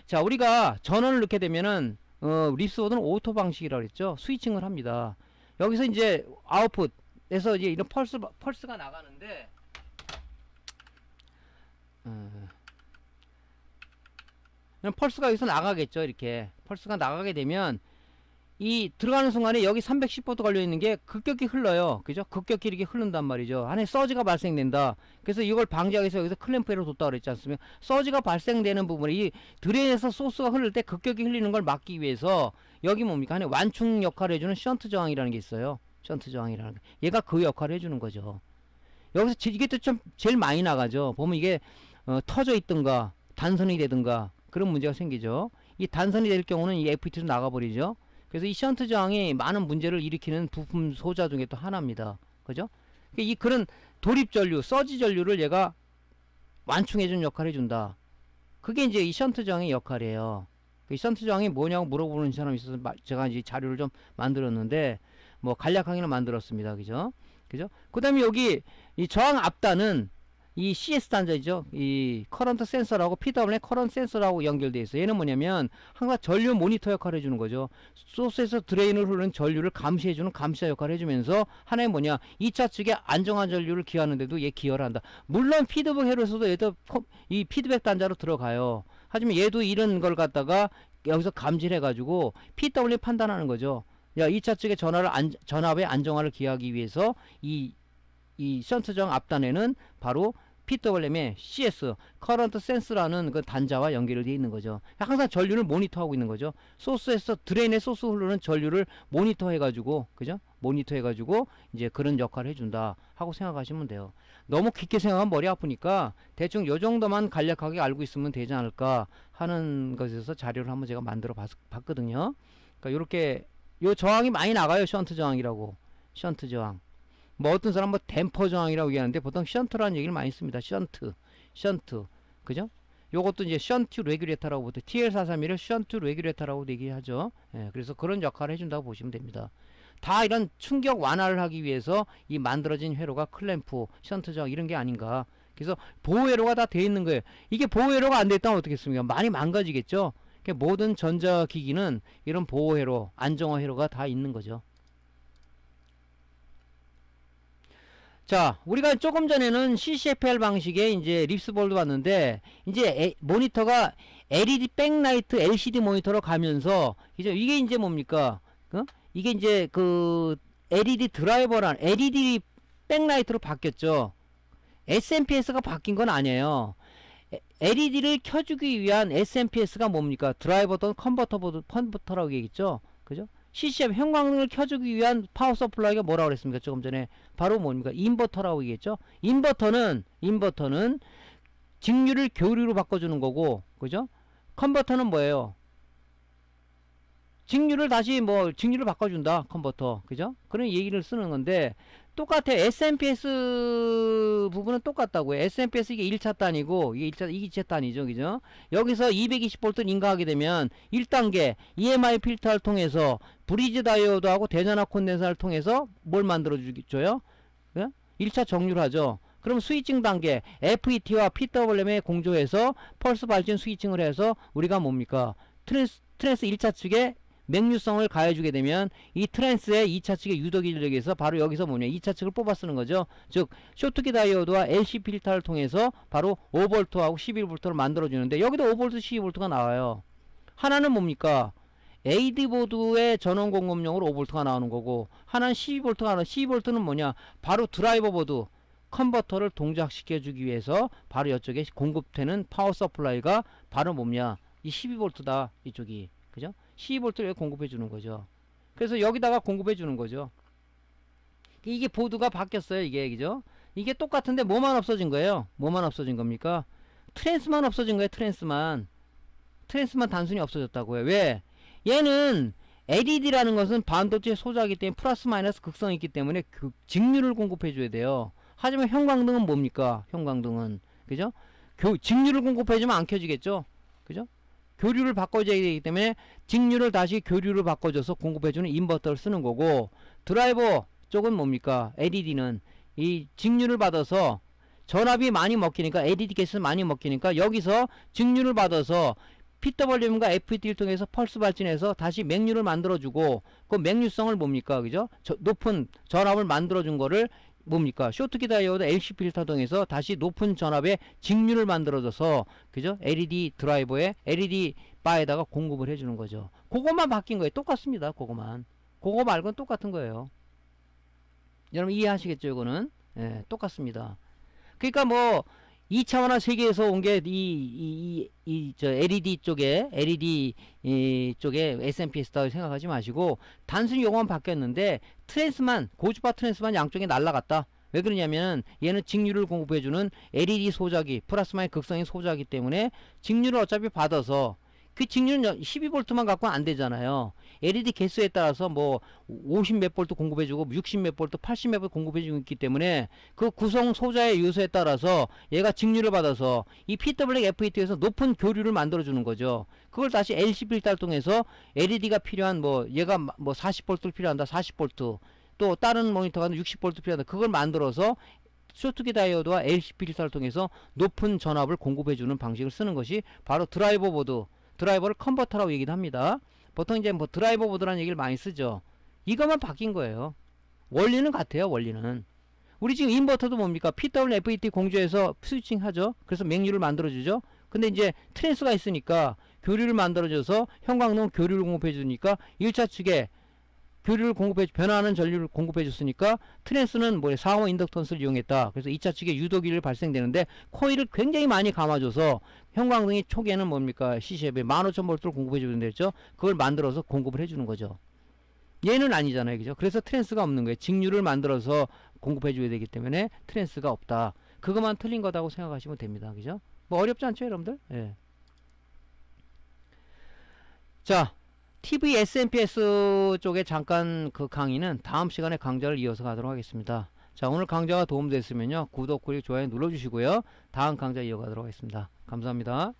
Speaker 1: 자, 우리가 전원을 넣게 되면은 립스보드는 오토 방식이라고 그랬죠. 스위칭을 합니다. 여기서 이제 아웃풋에서 이제 이런 펄스가 나가는데, 펄스가 여기서 나가겠죠. 이렇게 펄스가 나가게 되면 이 들어가는 순간에 여기 310V 걸려 있는 게 급격히 흘러요. 그죠? 급격히 이렇게 흐른단 말이죠. 안에 서지가 발생된다. 그래서 이걸 방지하기 위해서 여기서 클램프로 뒀다 그랬지 않습니까? 서지가 발생되는 부분에 이 드레인에서 소스가 흐를 때 급격히 흘리는 걸 막기 위해서 여기 뭡니까? 안에 완충 역할을 해주는 션트 저항이라는 게 있어요. 션트 저항이라는 게. 얘가 그 역할을 해주는 거죠. 여기서 이게 또 좀 제일 많이 나가죠. 보면 이게 터져 있든가 단선이 되든가 그런 문제가 생기죠. 이 단선이 될 경우는 이 FET로 나가버리죠. 그래서 이 션트 저항이 많은 문제를 일으키는 부품 소자 중에 또 하나입니다. 그죠? 이 그런 돌입 전류, 서지 전류를 얘가 완충해주는 역할을 해준다. 그게 이제 이 션트 저항의 역할이에요. 이 션트 저항이 뭐냐고 물어보는 사람이 있어서 제가 이제 자료를 좀 만들었는데 뭐 간략하게는 만들었습니다. 그죠? 그죠? 그 다음에 여기 이 저항 앞단은 이 CS 단자이죠. 이 커런트 센서라고 PWM 커런트 센서라고 연결되어 있어요. 얘는 뭐냐면 항상 전류 모니터 역할을 해주는 거죠. 소스에서 드레인을 흐르는 전류를 감시해주는 감시자 역할을 해주면서 하나의 뭐냐 2차 측에 안정한 전류를 기하는데도 얘 기여를 한다. 물론 피드백 회로에서도 얘도 이 피드백 단자로 들어가요. 하지만 얘도 이런 걸 갖다가 여기서 감지를 해가지고 PWM 판단하는 거죠. 야 2차 측의 전압의 안정화를 기하기 위해서 이 션트 저항 앞단에는 바로 PWM의 CS, 커런트 센스라는 그 단자와 연결되어 있는 거죠. 항상 전류를 모니터하고 있는 거죠. 소스에서 드레인에 소스 흐르는 전류를 모니터해가지고, 그죠? 모니터해가지고 이제 그런 역할을 해준다 하고 생각하시면 돼요. 너무 깊게 생각하면 머리 아프니까 대충 요 정도만 간략하게 알고 있으면 되지 않을까 하는 것에서 자료를 한번 제가 만들어 봤거든요. 그러니까 요렇게 요 저항이 많이 나가요. 션트 저항이라고. 션트 저항. 뭐 어떤 사람 뭐 댐퍼 저항이라고 얘기하는데 보통 션트라는 얘기를 많이 씁니다. 션트. 그죠? 요것도 이제 션트 레귤레이터라고 보통 TL431을 션트 레귤레이터라고 얘기하죠. 예, 그래서 그런 역할을 해준다고 보시면 됩니다. 다 이런 충격 완화를 하기 위해서 이 만들어진 회로가 클램프, 션트 저항 이런 게 아닌가. 그래서 보호 회로가 다 돼 있는 거예요. 이게 보호 회로가 안 돼 있다면 어떻겠습니까? 많이 망가지겠죠. 그러니까 모든 전자기기는 이런 보호 회로, 안정화 회로가 다 있는 거죠. 자, 우리가 조금 전에는 CCFR 방식의 이제 립스볼도 봤는데, 이제 모니터가 LED 백라이트 LCD 모니터로 가면서, 이게 이제 뭡니까? 이게 이제 그 LED 드라이버란 LED 백라이트로 바뀌었죠. SMPS가 바뀐 건 아니에요. LED를 켜주기 위한 SMPS가 뭡니까? 드라이버 또는 컨버터라고 얘기했죠. 그죠? CCM 형광등을 켜주기 위한 파워 서플라이가 뭐라고 그랬습니까? 조금 전에 바로 뭡니까? 인버터라고 얘기했죠. 인버터는 직류를 교류로 바꿔주는 거고, 그죠? 컨버터는 뭐예요? 직류를 다시 직류를 바꿔준다. 컨버터, 그죠? 그런 얘기를 쓰는 건데, 똑같아요. SMPS 부분은 똑같다고요. SMPS 이게 1차 단이고 이게 2차 단이죠. 그죠? 여기서 220V를 인가하게 되면 1단계 EMI 필터를 통해서 브리지 다이오드하고 대전압 콘덴서를 통해서 뭘 만들어 줘요? 1차 정류를 하죠. 그럼 스위칭 단계 FET와 PWM에 공조해서 펄스 발진 스위칭을 해서 우리가 뭡니까? 트랜스 1차 측에 맹류성을 가해주게 되면 이 트랜스의 2차 측의 유도기 전력에서 바로 여기서 뭐냐 2차 측을 뽑아 쓰는 거죠. 즉 쇼트키 다이오드와 LC 필터를 통해서 바로 5V하고 11V를 만들어주는데 여기도 5V 12V가 나와요. 하나는 뭡니까? AD보드의 전원 공급용으로 5V가 나오는 거고 하나는 12V가 나오는 12V는 뭐냐 바로 드라이버 보드 컨버터를 동작시켜 주기 위해서 바로 이쪽에 공급되는 파워 서플라이가 바로 뭐냐 이 12V다 이쪽이 그죠? 12V를 공급해 주는 거죠. 그래서 여기다가 공급해 주는 거죠. 이게 보드가 바뀌었어요. 이게 그죠? 이게 똑같은데 뭐만 없어진 거예요? 뭐만 없어진 겁니까? 트랜스만 없어진 거예요. 트랜스만 단순히 없어졌다고요. 왜? 얘는 LED라는 것은 반도체 소자이기 때문에 플러스 마이너스 극성이 있기 때문에 직류를 공급해 줘야 돼요. 하지만 형광등은 뭡니까? 형광등은 그죠? 직류를 공급해 주면 안 켜지겠죠? 그죠? 교류를 바꿔줘야 되기 때문에 직류를 다시 교류를 바꿔줘서 공급해주는 인버터를 쓰는 거고 드라이버 쪽은 뭡니까? LED는 이 직류를 받아서 전압이 많이 먹히니까 LED 가스 많이 먹히니까 여기서 직류를 받아서 PWM과 FET를 통해서 펄스 발진해서 다시 맹류를 만들어주고 그 맹류성을 뭡니까? 그죠? 높은 전압을 만들어준 거를 뭡니까? 쇼트키 다이오드 LC 필터 통해서 다시 높은 전압의 직류를 만들어줘서 그죠? LED 드라이버에 LED 바에다가 공급을 해주는 거죠. 그것만 바뀐 거예요. 똑같습니다. 그거 말고는 똑같은 거예요. 여러분 이해하시겠죠? 이거는 예, 똑같습니다. 그러니까 뭐 2차원화 세계에서 온 게 저 LED 쪽에 SMPS다고 생각하지 마시고 단순히 요것만 바뀌었는데 트랜스만 고주파 트랜스만 양쪽에 날라갔다. 왜 그러냐면 얘는 직류를 공급해주는 LED 소자기 플러스 마이너스 극성인 소자기 때문에 직류를 어차피 받아서 그 직류는 12V만 갖고는 안 되잖아요. LED 개수에 따라서 뭐 50 몇 볼트 공급해주고 60 몇 볼트 80 몇 볼트 공급해주고 있기 때문에 그 구성 소자의 요소에 따라서 얘가 직류를 받아서 이 PW FET에서 높은 교류를 만들어주는 거죠. 그걸 다시 LC 필터를 통해서 LED가 필요한 뭐 얘가 뭐 40볼트를 필요한다 40볼트 또 다른 모니터가 60볼트 필요한다 그걸 만들어서 쇼트키 다이오드와 LC 필터를 통해서 높은 전압을 공급해주는 방식을 쓰는 것이 바로 드라이버 보드 드라이버를 컨버터라고 얘기도 합니다. 보통 이제 뭐 드라이버 보드라는 얘기를 많이 쓰죠. 이것만 바뀐 거예요. 원리는 같아요. 원리는 우리 지금 인버터도 뭡니까? PWM FET 공조해서 스위칭 하죠. 그래서 맹류를 만들어주죠. 근데 이제 트랜스가 있으니까 교류를 만들어줘서 형광등 교류를 공급해 주니까 1차 측에 교류를 변화하는 전류를 공급해 줬으니까 트랜스는 뭐 4호 인덕턴스를 이용했다. 그래서 2차 측에 유도기를 발생되는데 코일을 굉장히 많이 감아줘서 형광등이 초기에는 뭡니까? CCF에 15,000V를 공급해 주는 데였죠. 그걸 만들어서 공급을 해주는 거죠. 얘는 아니잖아요. 그죠? 그래서 트랜스가 없는 거예요. 직류를 만들어서 공급해 줘야 되기 때문에 트랜스가 없다. 그것만 틀린 거다고 생각하시면 됩니다. 그죠? 뭐 어렵지 않죠, 여러분들? 예. 자, TV SMPS 쪽에 잠깐 그 강의는 다음 시간에 강좌를 이어서 가도록 하겠습니다. 자, 오늘 강좌가 도움됐으면요. 구독, 구독, 좋아요 눌러주시고요. 다음 강좌 이어가도록 하겠습니다. 감사합니다.